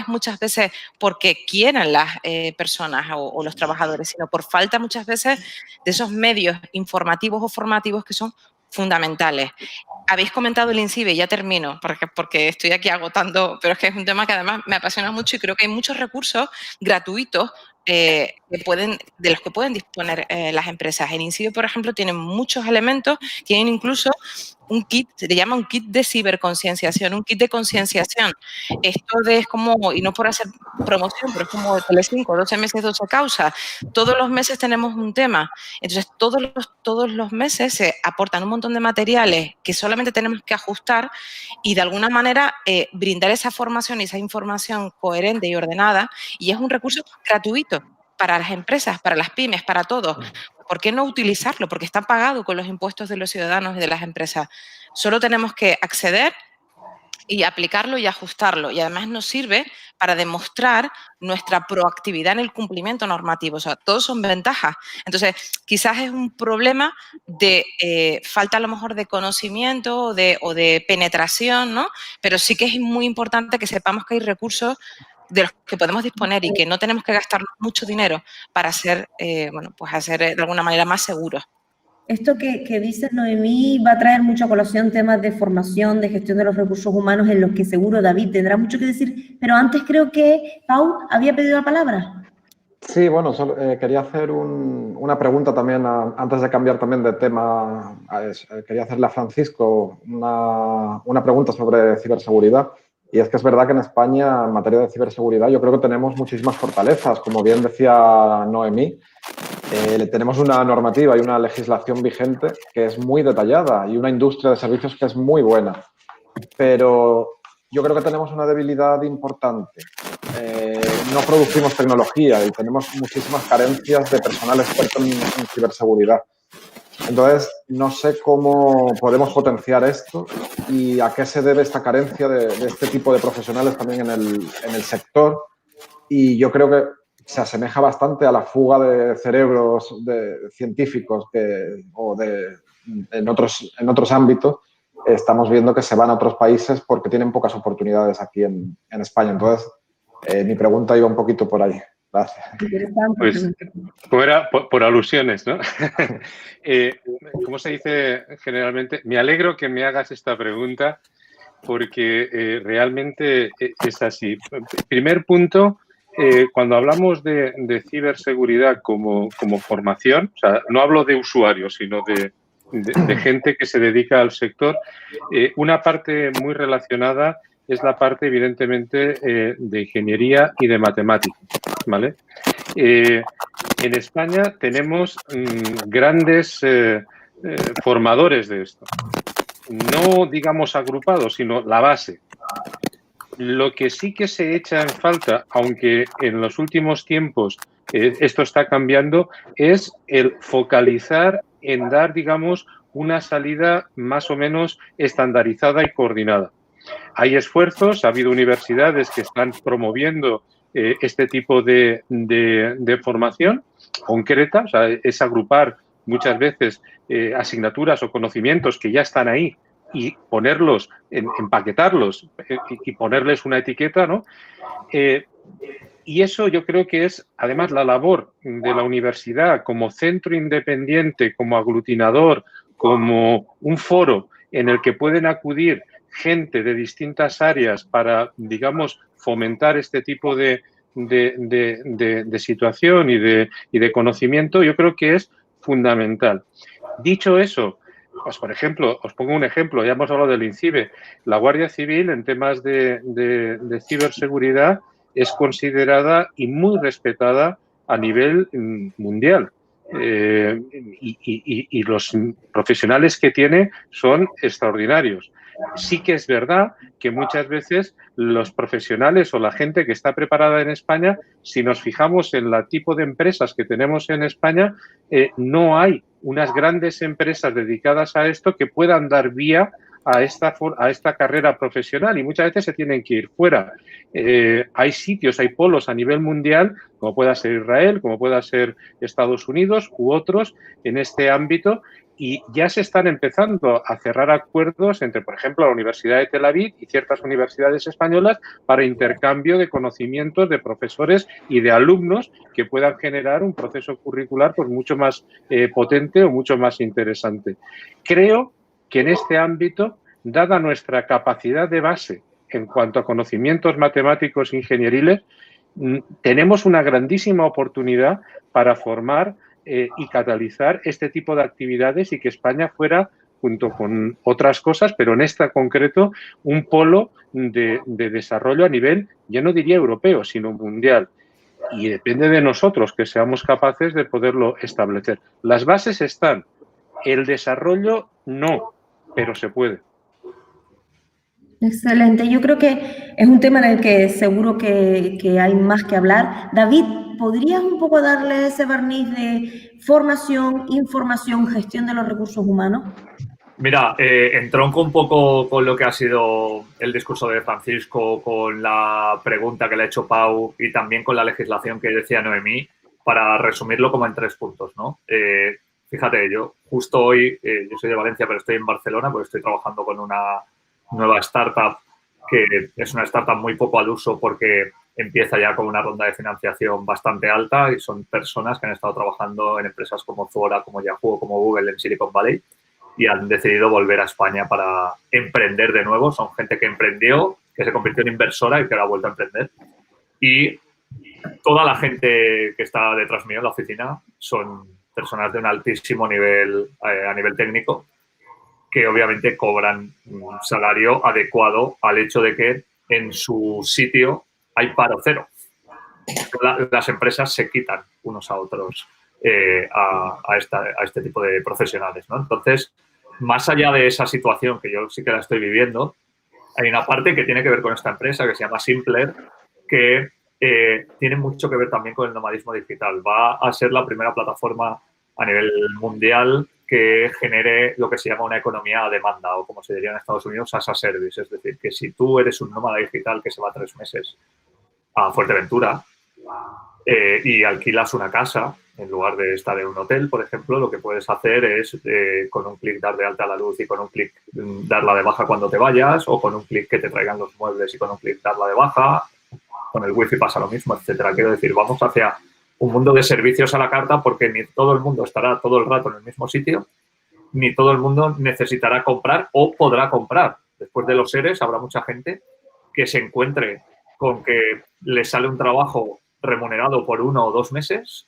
muchas veces porque quieran las personas o los trabajadores, sino por falta muchas veces de esos medios informativos o formativos que son fundamentales. Habéis comentado el INCIBE, ya termino, porque estoy aquí agotando, pero es que es un tema que además me apasiona mucho y creo que hay muchos recursos gratuitos de los que pueden disponer las empresas. El INCIBE, por ejemplo, tiene muchos elementos, tienen incluso un kit, se le llama un kit de ciberconcienciación, un kit de concienciación. Esto es como, y no por hacer promoción, pero es como Telecinco, 12 meses, 12 causas. Todos los meses tenemos un tema. Entonces, todos los meses se aportan un montón de materiales que solamente tenemos que ajustar y, de alguna manera, brindar esa formación y esa información coherente y ordenada. Y es un recurso gratuito para las empresas, para las pymes, para todos. ¿Por qué no utilizarlo? Porque está pagado con los impuestos de los ciudadanos y de las empresas. Solo tenemos que acceder y aplicarlo y ajustarlo. Y además nos sirve para demostrar nuestra proactividad en el cumplimiento normativo. O sea, todos son ventajas. Entonces, quizás es un problema de falta a lo mejor de conocimiento o de penetración, ¿no? Pero sí que es muy importante que sepamos que hay recursos de los que podemos disponer y que no tenemos que gastar mucho dinero para ser, hacer de alguna manera más seguros. Esto que dice Noemí va a traer mucho a colación temas de formación, de gestión de los recursos humanos, en los que seguro David tendrá mucho que decir, pero antes creo que Pau había pedido la palabra. Sí, bueno, solo, quería hacer una pregunta también, antes de cambiar también de tema, quería hacerle a Francisco una pregunta sobre ciberseguridad. Y es que es verdad que en España, en materia de ciberseguridad, yo creo que tenemos muchísimas fortalezas. Como bien decía Noemí, tenemos una normativa y una legislación vigente que es muy detallada y una industria de servicios que es muy buena. Pero yo creo que tenemos una debilidad importante. No producimos tecnología y tenemos muchísimas carencias de personal experto en ciberseguridad. Entonces, no sé cómo podemos potenciar esto y a qué se debe esta carencia de este tipo de profesionales también en el sector. Y yo creo que se asemeja bastante a la fuga de cerebros científicos en otros ámbitos. Estamos viendo que se van a otros países porque tienen pocas oportunidades aquí en España. Entonces, mi pregunta iba un poquito por ahí. Gracias. Pues fuera por alusiones, ¿no? ¿Cómo se dice generalmente? Me alegro que me hagas esta pregunta porque realmente es así. Primer punto, cuando hablamos de ciberseguridad como formación, o sea, no hablo de usuarios, sino de gente que se dedica al sector, una parte muy relacionada es la parte, evidentemente, de ingeniería y de matemáticas, ¿vale? En España tenemos grandes formadores de esto. No, digamos, agrupados, sino la base. Lo que sí que se echa en falta, aunque en los últimos tiempos esto está cambiando, es el focalizar en dar, digamos, una salida más o menos estandarizada y coordinada. Hay esfuerzos, ha habido universidades que están promoviendo este tipo de formación concreta, o sea, es agrupar muchas veces asignaturas o conocimientos que ya están ahí y ponerlos, empaquetarlos y ponerles una etiqueta, ¿no? Y eso yo creo que es, además, la labor de la universidad como centro independiente, como aglutinador, como un foro en el que pueden acudir gente de distintas áreas para, digamos, fomentar este tipo de situación y de conocimiento, yo creo que es fundamental. Dicho eso, pues por ejemplo, os pongo un ejemplo, ya hemos hablado del INCIBE. La Guardia Civil en temas de ciberseguridad es considerada y muy respetada a nivel mundial. Y los profesionales que tiene son extraordinarios. Sí que es verdad que muchas veces los profesionales o la gente que está preparada en España, si nos fijamos en el tipo de empresas que tenemos en España, no hay unas grandes empresas dedicadas a esto que puedan dar vía a esta carrera profesional y muchas veces se tienen que ir fuera. Hay sitios, hay polos a nivel mundial, como pueda ser Israel, como pueda ser Estados Unidos u otros en este ámbito, y ya se están empezando a cerrar acuerdos entre, por ejemplo, la Universidad de Tel Aviv y ciertas universidades españolas para intercambio de conocimientos de profesores y de alumnos que puedan generar un proceso curricular pues mucho más potente o mucho más interesante. Creo que en este ámbito, dada nuestra capacidad de base en cuanto a conocimientos matemáticos e ingenieriles, tenemos una grandísima oportunidad para formar y catalizar este tipo de actividades y que España fuera, junto con otras cosas, pero en esta concreto, un polo de desarrollo a nivel, ya no diría europeo, sino mundial. Y depende de nosotros que seamos capaces de poderlo establecer. Las bases están, el desarrollo no, pero se puede. Excelente. Yo creo que es un tema en el que seguro que hay más que hablar. David, ¿podrías un poco darle ese barniz de formación, información, gestión de los recursos humanos? Mira, entronco un poco con lo que ha sido el discurso de Francisco, con la pregunta que le ha hecho Pau y también con la legislación que decía Noemí, para resumirlo como en 3 puntos, ¿no? Fíjate, yo justo hoy, yo soy de Valencia, pero estoy en Barcelona porque estoy trabajando con una nueva startup que es una startup muy poco al uso porque empieza ya con una ronda de financiación bastante alta y son personas que han estado trabajando en empresas como Zora, como Yahoo, como Google en Silicon Valley y han decidido volver a España para emprender de nuevo. Son gente que emprendió, que se convirtió en inversora y que ahora ha vuelto a emprender. Y toda la gente que está detrás mío en la oficina son personas de un altísimo nivel a nivel técnico que obviamente cobran un salario adecuado al hecho de que en su sitio hay paro cero. Las empresas se quitan unos a otros a este tipo de profesionales, ¿no? Entonces, más allá de esa situación que yo sí que la estoy viviendo, hay una parte que tiene que ver con esta empresa que se llama Simpler, que tiene mucho que ver también con el nomadismo digital. Va a ser la primera plataforma a nivel mundial que genere lo que se llama una economía a demanda o, como se diría en Estados Unidos, as a service. Es decir, que si tú eres un nómada digital que se va 3 meses a Fuerteventura y alquilas una casa en lugar de estar en un hotel, por ejemplo, lo que puedes hacer es con un clic dar de alta la luz y con un clic darla de baja cuando te vayas, o con un clic que te traigan los muebles y con un clic darla de baja. Con el wifi pasa lo mismo, etcétera. Quiero decir, vamos hacia un mundo de servicios a la carta porque ni todo el mundo estará todo el rato en el mismo sitio, ni todo el mundo necesitará comprar o podrá comprar. Después de los EREs habrá mucha gente que se encuentre con que le sale un trabajo remunerado por 1 o 2 meses,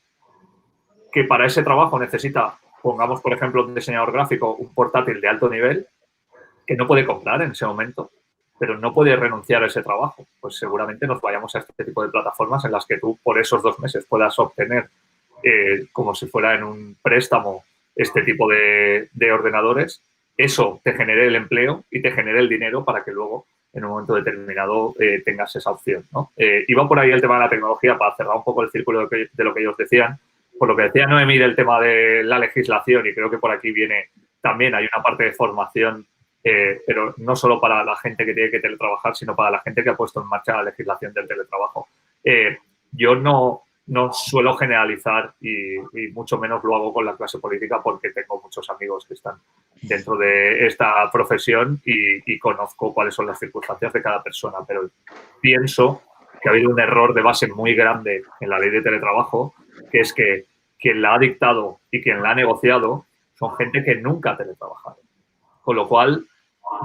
que para ese trabajo necesita, pongamos por ejemplo un diseñador gráfico, un portátil de alto nivel, que no puede comprar en ese momento, pero no puede renunciar a ese trabajo. Pues seguramente nos vayamos a este tipo de plataformas en las que tú por esos 2 meses puedas obtener, como si fuera en un préstamo, este tipo de ordenadores. Eso te genere el empleo y te genere el dinero para que luego, en un momento determinado, tengas esa opción, ¿no? Iba por ahí el tema de la tecnología para cerrar un poco el círculo de lo que ellos decían. Por lo que decía Noemí del tema de la legislación, y creo que por aquí viene también, hay una parte de formación, pero no solo para la gente que tiene que teletrabajar, sino para la gente que ha puesto en marcha la legislación del teletrabajo. Yo no suelo generalizar y mucho menos lo hago con la clase política porque tengo muchos amigos que están dentro de esta profesión y conozco cuáles son las circunstancias de cada persona, pero pienso que ha habido un error de base muy grande en la ley de teletrabajo, que es que quien la ha dictado y quien la ha negociado son gente que nunca ha teletrabajado. Con lo cual,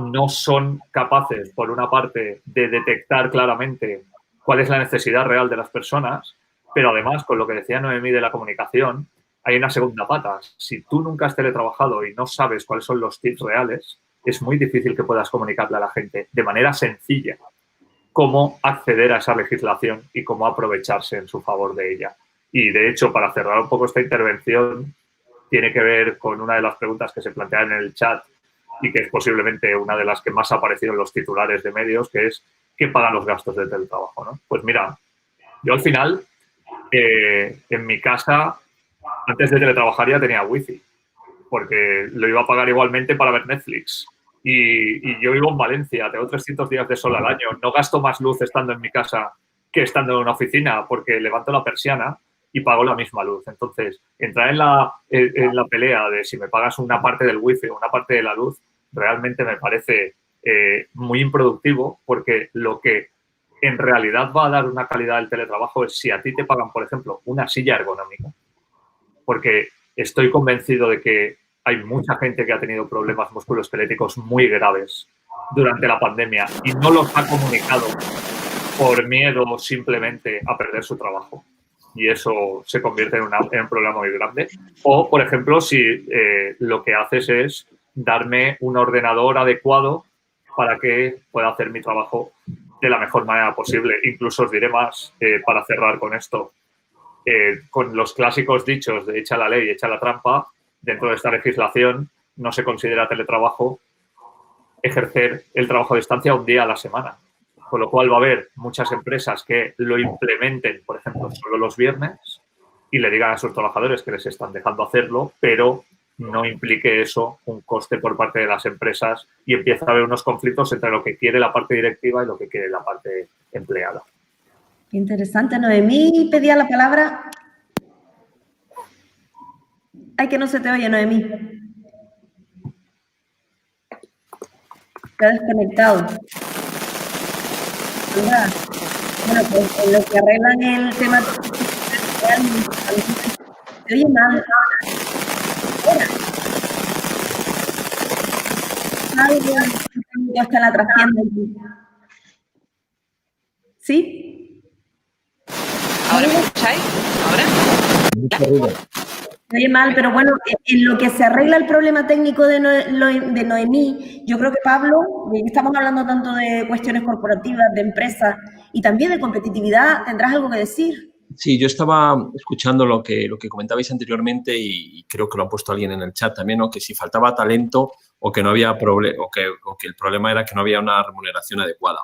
no son capaces, por una parte, de detectar claramente cuál es la necesidad real de las personas, pero además, con lo que decía Noemí de la comunicación, hay una segunda pata. Si tú nunca has teletrabajado y no sabes cuáles son los tips reales, es muy difícil que puedas comunicarle a la gente de manera sencilla cómo acceder a esa legislación y cómo aprovecharse en su favor de ella. Y, de hecho, para cerrar un poco esta intervención, tiene que ver con una de las preguntas que se plantean en el chat y que es posiblemente una de las que más ha aparecido en los titulares de medios, que es ¿quién paga los gastos de teletrabajo, ¿no? Pues mira, yo al final, en mi casa, antes de teletrabajar ya tenía wifi, porque lo iba a pagar igualmente para ver Netflix. Y yo vivo en Valencia, tengo 300 días de sol al año, no gasto más luz estando en mi casa que estando en una oficina, porque levanto la persiana y pago la misma luz. Entonces, entrar en la pelea de si me pagas una parte del wifi o una parte de la luz, realmente me parece muy improductivo, porque lo que en realidad va a dar una calidad del teletrabajo es si a ti te pagan, por ejemplo, una silla ergonómica, porque estoy convencido de que hay mucha gente que ha tenido problemas musculoesqueléticos muy graves durante la pandemia y no los ha comunicado por miedo simplemente a perder su trabajo. Y eso se convierte en un problema muy grande. O, por ejemplo, si lo que haces es darme un ordenador adecuado para que pueda hacer mi trabajo de la mejor manera posible. Incluso os diré más para cerrar con esto. Con los clásicos dichos de echa la ley, echa la trampa, dentro de esta legislación no se considera teletrabajo ejercer el trabajo a distancia un día a la semana. Con lo cual va a haber muchas empresas que lo implementen, por ejemplo, solo los viernes y le digan a sus trabajadores que les están dejando hacerlo, pero no implique eso un coste por parte de las empresas y empieza a haber unos conflictos entre lo que quiere la parte directiva y lo que quiere la parte empleada. Interesante. Noemí pedía la palabra. Ay, que no se te oye, Noemí. Está desconectado. Bueno, pues en lo que arreglan el tema se oye mal. Ahora. Ya está la trascienda. ¿Sí? ¿Ahora me escucháis? ¿Ahora? Se oye mal, pero bueno, en lo que se arregla el problema técnico de Noemí, yo creo que Pablo, estamos hablando tanto de cuestiones corporativas, de empresas y también de competitividad, ¿tendrás algo que decir? Sí, yo estaba escuchando lo que comentabais anteriormente y creo que lo ha puesto alguien en el chat también, ¿no? Que si faltaba talento o que no había o que el problema era que no había una remuneración adecuada.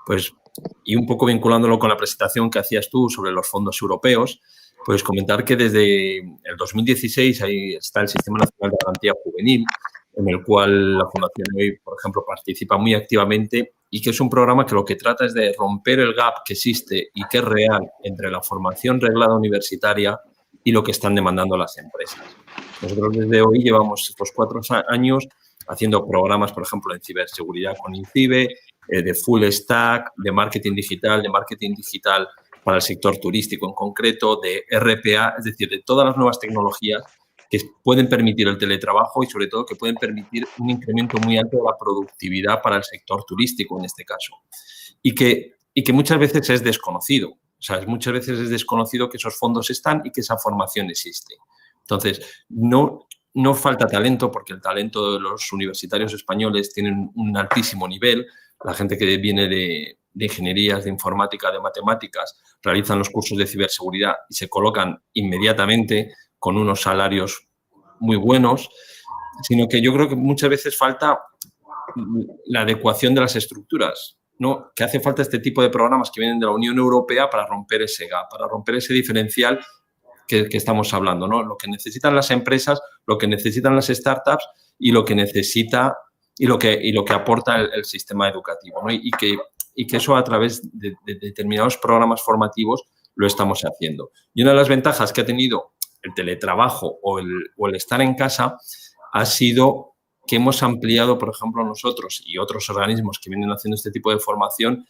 Pues, y un poco vinculándolo con la presentación que hacías tú sobre los fondos europeos, pues comentar que desde el 2016 ahí está el Sistema Nacional de Garantía Juvenil, en el cual la Fundación hoy, por ejemplo, participa muy activamente y que es un programa que lo que trata es de romper el gap que existe y que es real entre la formación reglada universitaria y lo que están demandando las empresas. Nosotros desde hoy llevamos estos 4 años haciendo programas, por ejemplo, en ciberseguridad con INCIBE, de full stack, de marketing digital para el sector turístico en concreto, de RPA, es decir, de todas las nuevas tecnologías que pueden permitir el teletrabajo y, sobre todo, que pueden permitir un incremento muy alto de la productividad para el sector turístico, en este caso. Y que muchas veces es desconocido. O sea, muchas veces es desconocido que esos fondos están y que esa formación existe. Entonces, no falta talento, porque el talento de los universitarios españoles tienen un altísimo nivel. La gente que viene de ingenierías, de informática, de matemáticas, realizan los cursos de ciberseguridad y se colocan inmediatamente con unos salarios muy buenos, sino que yo creo que muchas veces falta la adecuación de las estructuras, ¿no? Que hace falta este tipo de programas que vienen de la Unión Europea para romper ese gap, para romper ese diferencial que estamos hablando, ¿no? Lo que necesitan las empresas, lo que necesitan las startups y lo que necesita y lo que aporta el sistema educativo, ¿no? Y que eso a través de determinados programas formativos lo estamos haciendo. Y una de las ventajas que ha tenido el teletrabajo o el estar en casa ha sido que hemos ampliado, por ejemplo, nosotros y otros organismos que vienen haciendo este tipo de formación,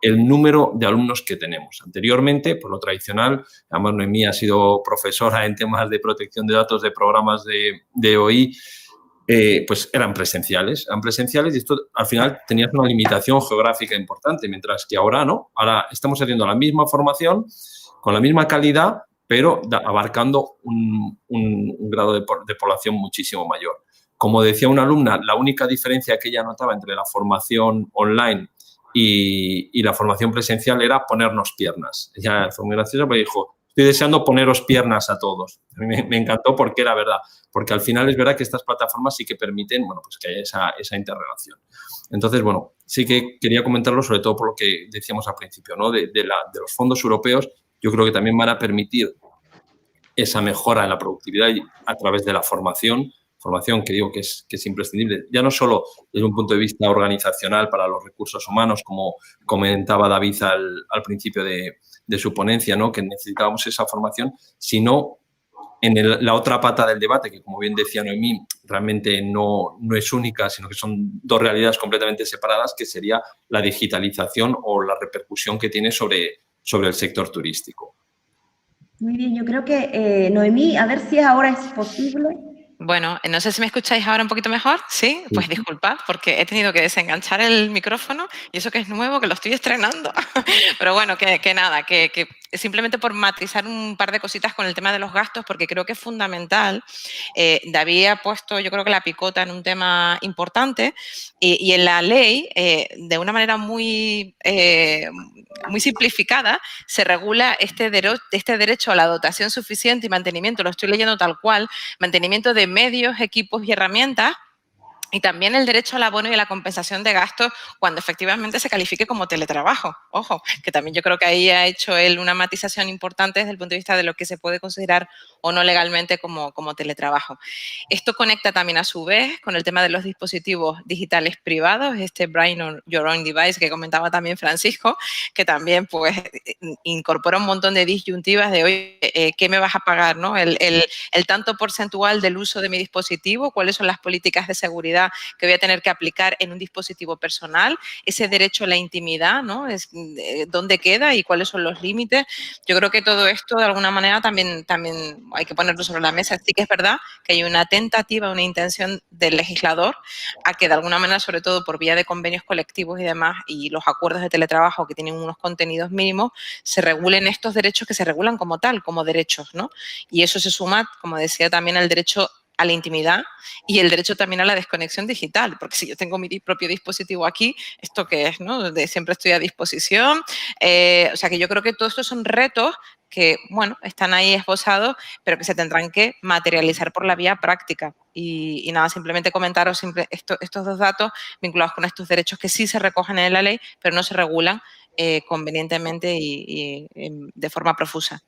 el número de alumnos que tenemos. Anteriormente, por lo tradicional, además Noemí ha sido profesora en temas de protección de datos de programas de OI, pues eran presenciales y esto al final tenía una limitación geográfica importante, mientras que ahora no. Ahora estamos haciendo la misma formación con la misma calidad, pero abarcando un grado de población muchísimo mayor. Como decía una alumna, la única diferencia que ella notaba entre la formación online y la formación presencial era ponernos piernas. Ella fue muy graciosa porque dijo, estoy deseando poneros piernas a todos. A mí me encantó porque era verdad, porque al final es verdad que estas plataformas sí que permiten, bueno, pues que haya esa interrelación. Entonces, bueno, sí que quería comentarlo sobre todo por lo que decíamos al principio, ¿no? De los fondos europeos, yo creo que también van a permitir esa mejora en la productividad y a través de la formación que digo que es imprescindible, ya no solo desde un punto de vista organizacional para los recursos humanos, como comentaba David al principio de su ponencia, ¿no? Que necesitábamos esa formación, sino en la otra pata del debate, que como bien decía Noemí, realmente no es única, sino que son dos realidades completamente separadas, que sería la digitalización o la repercusión que tiene sobre el sector turístico. Muy bien, yo creo que, Noemí, a ver si ahora es posible. Bueno, no sé si me escucháis ahora un poquito mejor, ¿sí? Pues disculpad, porque he tenido que desenganchar el micrófono y eso que es nuevo, que lo estoy estrenando. Pero bueno, que nada, que simplemente por matizar un par de cositas con el tema de los gastos, porque creo que es fundamental. David ha puesto, yo creo que la picota en un tema importante y en la ley, de una manera muy simplificada, se regula este derecho a la dotación suficiente y mantenimiento, lo estoy leyendo tal cual, mantenimiento de medios, equipos y herramientas, y también el derecho al abono y a la compensación de gastos cuando efectivamente se califique como teletrabajo. Ojo, que también yo creo que ahí ha hecho él una matización importante desde el punto de vista de lo que se puede considerar o no legalmente como teletrabajo. Esto conecta también a su vez con el tema de los dispositivos digitales privados, Bring Your Own Device que comentaba también Francisco, que también pues incorpora un montón de disyuntivas de hoy, ¿qué me vas a pagar, ¿no? El tanto porcentual del uso de mi dispositivo, cuáles son las políticas de seguridad que voy a tener que aplicar en un dispositivo personal, ese derecho a la intimidad, ¿no? ¿Dónde queda y cuáles son los límites? Yo creo que todo esto de alguna manera también hay que ponerlo sobre la mesa. Sí que es verdad que hay una tentativa, una intención del legislador a que de alguna manera, sobre todo por vía de convenios colectivos y demás, y los acuerdos de teletrabajo que tienen unos contenidos mínimos, se regulen estos derechos que se regulan como tal, como derechos, ¿no? Y eso se suma, como decía, también al derecho a la intimidad y el derecho también a la desconexión digital, porque si yo tengo mi propio dispositivo aquí, ¿esto qué es, no? Siempre estoy a disposición. O sea que yo creo que todos estos son retos que, bueno, están ahí esbozados, pero que se tendrán que materializar por la vía práctica. Y nada, simplemente comentaros estos dos datos vinculados con estos derechos que sí se recogen en la ley, pero no se regulan convenientemente y de forma profusa.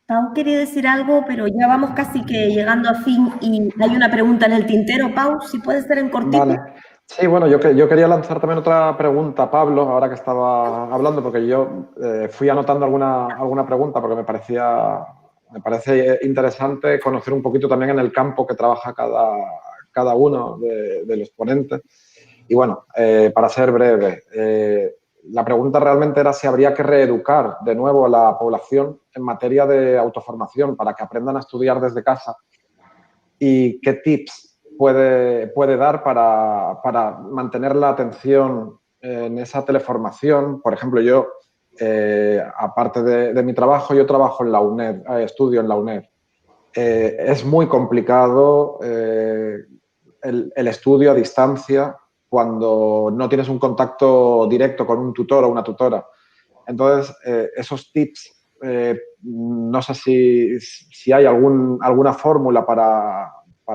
Pau quería decir algo, pero ya vamos casi que llegando a fin y hay una pregunta en el tintero. Pau, si puede ser en cortito. Vale. Sí, bueno, yo quería lanzar también otra pregunta a Pablo, ahora que estaba hablando, porque yo fui anotando alguna pregunta porque me parece interesante conocer un poquito también en el campo que trabaja cada uno de los ponentes. Y bueno, para ser breve, la pregunta realmente era si habría que reeducar de nuevo a la población en materia de autoformación para que aprendan a estudiar desde casa y qué tips puede dar para mantener la atención en esa teleformación. Por ejemplo, yo, aparte de mi trabajo, yo trabajo en la UNED, estudio en la UNED. Es muy complicado el estudio a distancia cuando no tienes un contacto directo con un tutor o una tutora. Entonces, esos tips, no sé si hay alguna fórmula para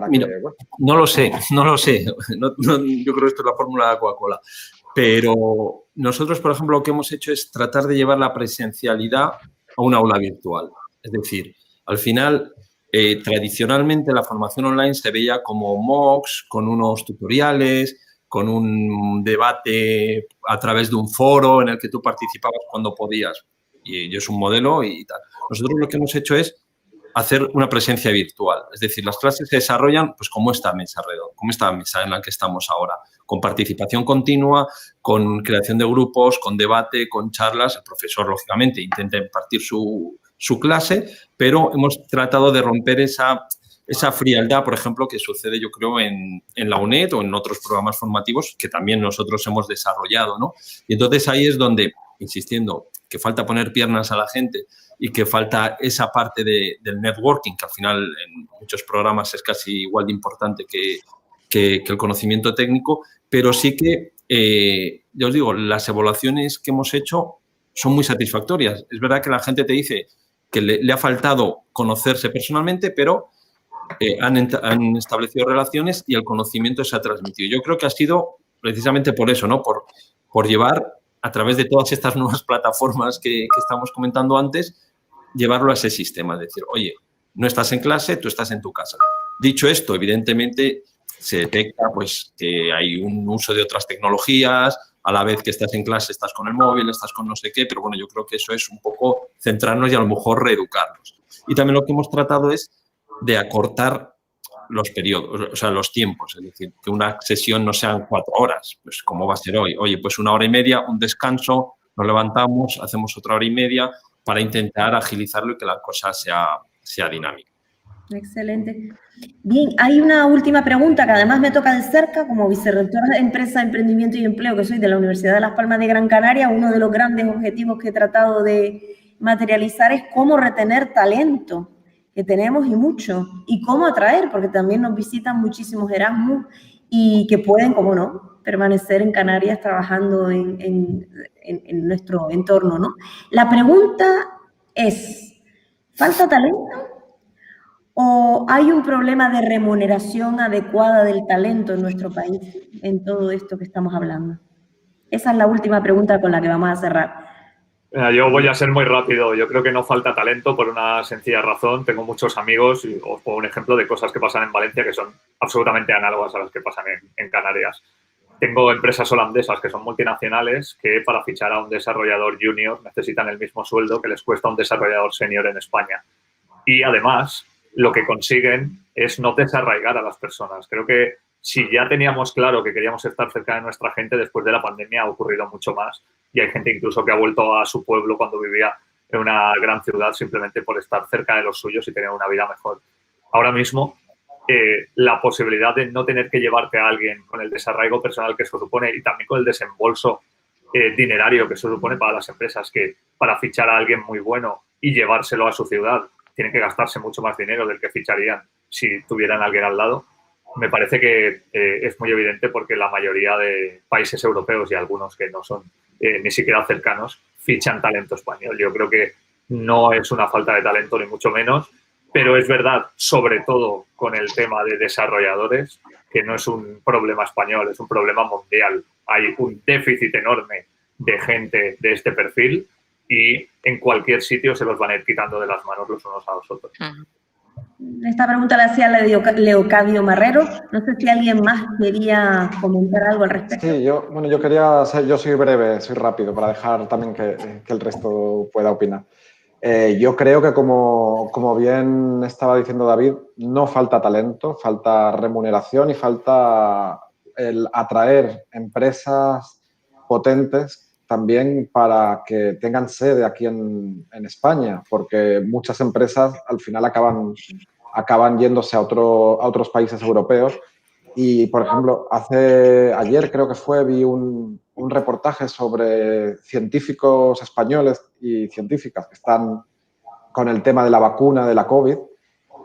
Mira, que... Bueno. No lo sé. Yo creo que esto es la fórmula de Coca-Cola. Pero nosotros, por ejemplo, lo que hemos hecho es tratar de llevar la presencialidad a una aula virtual. Es decir, al final, tradicionalmente la formación online se veía como MOOCs, con unos tutoriales, con un debate a través de un foro en el que tú participabas cuando podías. Y es un modelo y tal. Nosotros lo que hemos hecho es hacer una presencia virtual. Es decir, las clases se desarrollan pues como esta mesa alrededor, como esta mesa en la que estamos ahora, con participación continua, con creación de grupos, con debate, con charlas. El profesor, lógicamente, intenta impartir su clase, pero hemos tratado de romper esa frialdad, por ejemplo, que sucede, yo creo, en la UNED o en otros programas formativos que también nosotros hemos desarrollado, ¿no? Y entonces ahí es donde, insistiendo, que falta poner piernas a la gente, y que falta esa parte del networking, que al final en muchos programas es casi igual de importante que el conocimiento técnico, pero sí que, ya os digo, las evaluaciones que hemos hecho son muy satisfactorias. Es verdad que la gente te dice que le ha faltado conocerse personalmente, pero han establecido relaciones y el conocimiento se ha transmitido. Yo creo que ha sido precisamente por eso, ¿no? Por llevar a través de todas estas nuevas plataformas que estamos comentando antes, llevarlo a ese sistema. Es decir, oye, no estás en clase, tú estás en tu casa. Dicho esto, evidentemente se detecta pues, que hay un uso de otras tecnologías, a la vez que estás en clase estás con el móvil, estás con no sé qué, pero bueno, yo creo que eso es un poco centrarnos y a lo mejor reeducarnos. Y también lo que hemos tratado es de acortar los periodos, o sea, los tiempos, es decir, que una sesión no sean 4 horas, pues como va a ser hoy. Oye, pues 1 hora y media, un descanso, nos levantamos, hacemos otra hora y media para intentar agilizarlo y que la cosa sea dinámica. Excelente. Bien, hay una última pregunta que además me toca de cerca como vicerrectora de Empresa, Emprendimiento y Empleo que soy de la Universidad de Las Palmas de Gran Canaria. Uno de los grandes objetivos que he tratado de materializar es cómo retener talento, que tenemos y mucho, y cómo atraer, porque también nos visitan muchísimos Erasmus y que pueden, como no, permanecer en Canarias trabajando en nuestro entorno, ¿no? La pregunta es, ¿falta talento? ¿O hay un problema de remuneración adecuada del talento en nuestro país en todo esto que estamos hablando? Esa es la última pregunta con la que vamos a cerrar. Yo voy a ser muy rápido. Yo creo que no falta talento por una sencilla razón. Tengo muchos amigos y os pongo un ejemplo de cosas que pasan en Valencia que son absolutamente análogas a las que pasan en Canarias. Tengo empresas holandesas que son multinacionales que para fichar a un desarrollador junior necesitan el mismo sueldo que les cuesta a un desarrollador senior en España. Y además, lo que consiguen es no desarraigar a las personas. Creo que si ya teníamos claro que queríamos estar cerca de nuestra gente, después de la pandemia ha ocurrido mucho más y hay gente incluso que ha vuelto a su pueblo cuando vivía en una gran ciudad simplemente por estar cerca de los suyos y tener una vida mejor. Ahora mismo, la posibilidad de no tener que llevarte a alguien con el desarraigo personal que eso supone y también con el desembolso dinerario que eso supone para las empresas, que para fichar a alguien muy bueno y llevárselo a su ciudad tienen que gastarse mucho más dinero del que ficharían si tuvieran a alguien al lado. Me parece que es muy evidente porque la mayoría de países europeos y algunos que no son ni siquiera cercanos fichan talento español. Yo creo que no es una falta de talento ni mucho menos, pero es verdad, sobre todo con el tema de desarrolladores, que no es un problema español, es un problema mundial. Hay un déficit enorme de gente de este perfil y en cualquier sitio se los van a ir quitando de las manos los unos a los otros. Esta pregunta la hacía Leocadio Marrero. No sé si alguien más quería comentar algo al respecto. Sí, yo soy breve, soy rápido, para dejar también que el resto pueda opinar. Yo creo que, como bien estaba diciendo David, no falta talento, falta remuneración y falta el atraer empresas potentes también para que tengan sede aquí en España, porque muchas empresas al final acaban yéndose a otros países europeos. Y, por ejemplo, ayer creo que vi un reportaje sobre científicos españoles y científicas que están con el tema de la vacuna de la COVID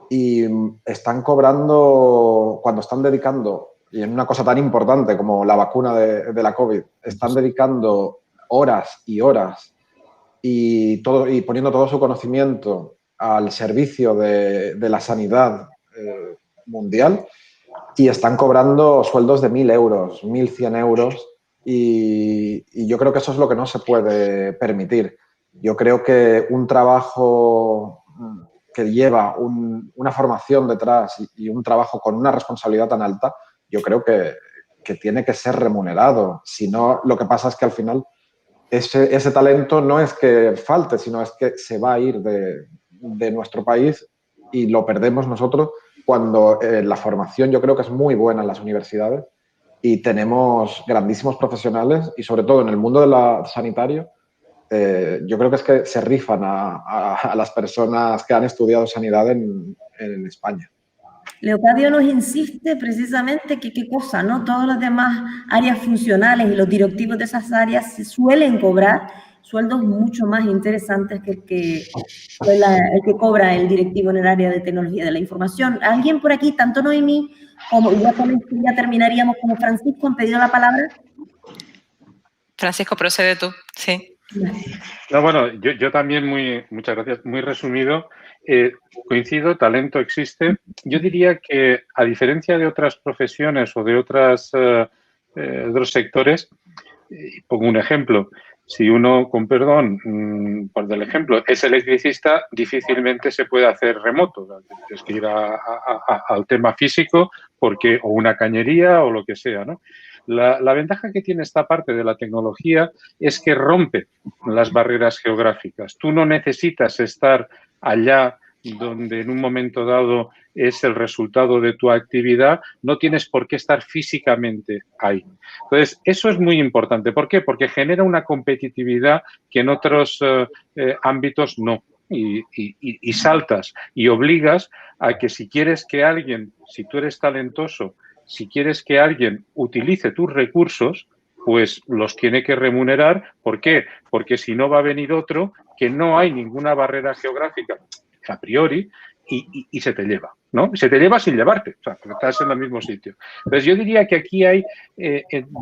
y están cobrando, cuando están dedicando, y en una cosa tan importante como la vacuna de la COVID, están dedicando horas y horas y poniendo todo su conocimiento al servicio de la sanidad mundial y están cobrando sueldos de 1.000 euros, 1.100 euros y yo creo que eso es lo que no se puede permitir. Yo creo que un trabajo que lleva una formación detrás y un trabajo con una responsabilidad tan alta, yo creo que tiene que ser remunerado. Si no, lo que pasa es que al final ese talento no es que falte, sino es que se va a ir de nuestro país y lo perdemos nosotros cuando la formación yo creo que es muy buena en las universidades y tenemos grandísimos profesionales y sobre todo en el mundo sanitario yo creo que es que se rifan a las personas que han estudiado sanidad en España. Leocadio nos insiste precisamente que qué cosa, ¿no? Todas las demás áreas funcionales y los directivos de esas áreas se suelen cobrar sueldos mucho más interesantes que el que cobra el directivo en el área de tecnología de la información. ¿Alguien por aquí, tanto Noemí como ya terminaríamos como Francisco, han pedido la palabra? Francisco, procede tú, sí. No, bueno, yo también muchas gracias, muy resumido. Coincido, talento existe. Yo diría que, a diferencia de otras profesiones o de otros sectores, pongo un ejemplo. Si uno, con perdón, por el ejemplo, es electricista, difícilmente se puede hacer remoto. Tienes que ir al tema físico o una cañería o lo que sea, ¿no? La ventaja que tiene esta parte de la tecnología es que rompe las barreras geográficas. Tú no necesitas estar allá donde en un momento dado es el resultado de tu actividad, no tienes por qué estar físicamente ahí. Entonces, eso es muy importante. ¿Por qué? Porque genera una competitividad que en otros ámbitos no. Y saltas y obligas a que si quieres que alguien, si tú eres talentoso, si quieres que alguien utilice tus recursos, pues los tiene que remunerar. ¿Por qué? Porque si no va a venir otro que no hay ninguna barrera geográfica a priori y se te lleva, ¿no? Se te lleva sin llevarte, o sea, estás en el mismo sitio. Entonces, yo diría que aquí hay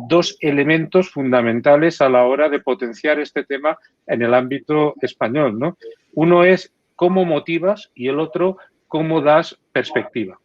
dos elementos fundamentales a la hora de potenciar este tema en el ámbito español, ¿no? Uno es cómo motivas y el otro cómo das perspectiva.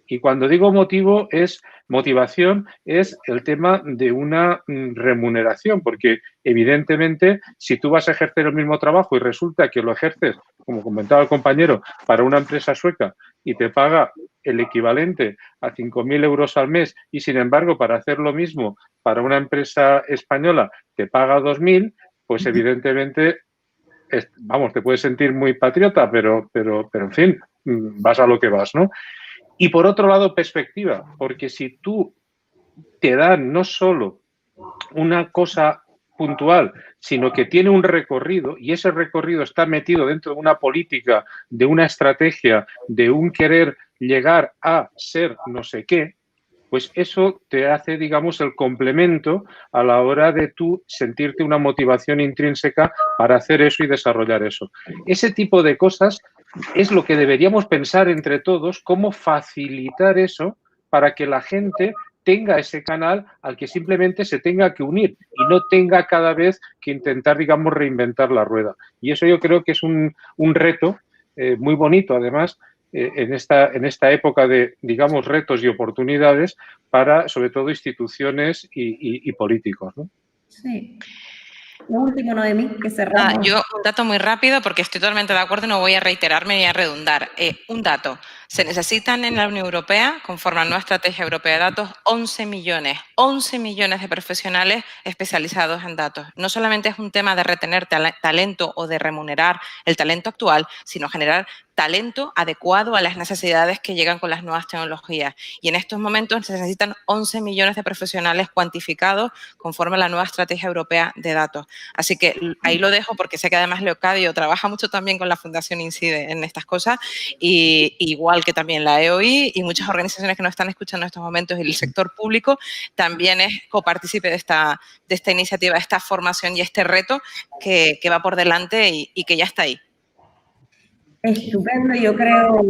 Y cuando digo motivación es el tema de una remuneración, porque evidentemente si tú vas a ejercer el mismo trabajo y resulta que lo ejerces, como comentaba el compañero, para una empresa sueca y te paga el equivalente a 5.000 euros al mes y sin embargo para hacer lo mismo para una empresa española te paga 2.000, pues evidentemente, vamos, te puedes sentir muy patriota, pero en fin, vas a lo que vas, ¿no? Y por otro lado, perspectiva, porque si tú te dan no solo una cosa puntual, sino que tiene un recorrido y ese recorrido está metido dentro de una política, de una estrategia, de un querer llegar a ser no sé qué, pues eso te hace, digamos, el complemento a la hora de tú sentirte una motivación intrínseca para hacer eso y desarrollar eso. Ese tipo de cosas es lo que deberíamos pensar entre todos, cómo facilitar eso para que la gente tenga ese canal al que simplemente se tenga que unir y no tenga cada vez que intentar, digamos, reinventar la rueda. Y eso yo creo que es un reto muy bonito, además, en esta época de, digamos, retos y oportunidades para, sobre todo, instituciones y políticos, ¿no? Sí. Lo último, Noemí, que cerramos. Yo un dato muy rápido, porque estoy totalmente de acuerdo y no voy a reiterarme ni a redundar. Un dato. Se necesitan en la Unión Europea, conforme a la nueva estrategia europea de datos, 11 millones de profesionales especializados en datos. No solamente es un tema de retener talento o de remunerar el talento actual, sino generar talento adecuado a las necesidades que llegan con las nuevas tecnologías. Y en estos momentos se necesitan 11 millones de profesionales cuantificados conforme a la nueva estrategia europea de datos. Así que ahí lo dejo porque sé que además Leocadio trabaja mucho también con la Fundación INCIDE en estas cosas y igual que también la EOI y muchas organizaciones que nos están escuchando en estos momentos y el sector público también es copartícipe de esta iniciativa, de esta formación y este reto que va por delante y que ya está ahí. Estupendo, yo creo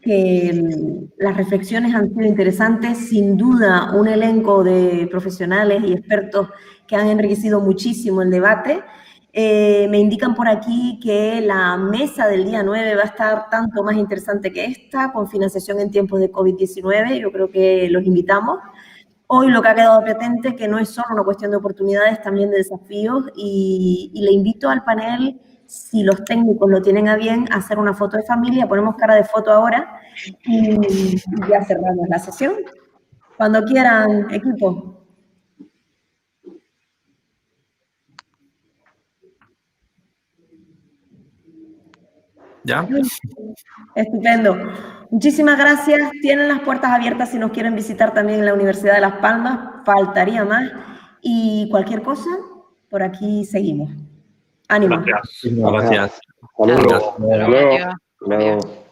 que las reflexiones han sido interesantes, sin duda un elenco de profesionales y expertos que han enriquecido muchísimo el debate. Me indican por aquí que la mesa del día 9 va a estar tanto más interesante que esta, con financiación en tiempos de COVID-19, yo creo que los invitamos. Hoy lo que ha quedado patente es que no es solo una cuestión de oportunidades, también de desafíos, y le invito al panel, si los técnicos lo tienen a bien, a hacer una foto de familia. Ponemos cara de foto ahora y ya cerramos la sesión. Cuando quieran, equipo. ¿Ya? Estupendo. Muchísimas gracias. Tienen las puertas abiertas si nos quieren visitar también en la Universidad de Las Palmas. Faltaría más. Y cualquier cosa, por aquí seguimos. Ánimo. Gracias. Gracias. Hasta luego. Adiós.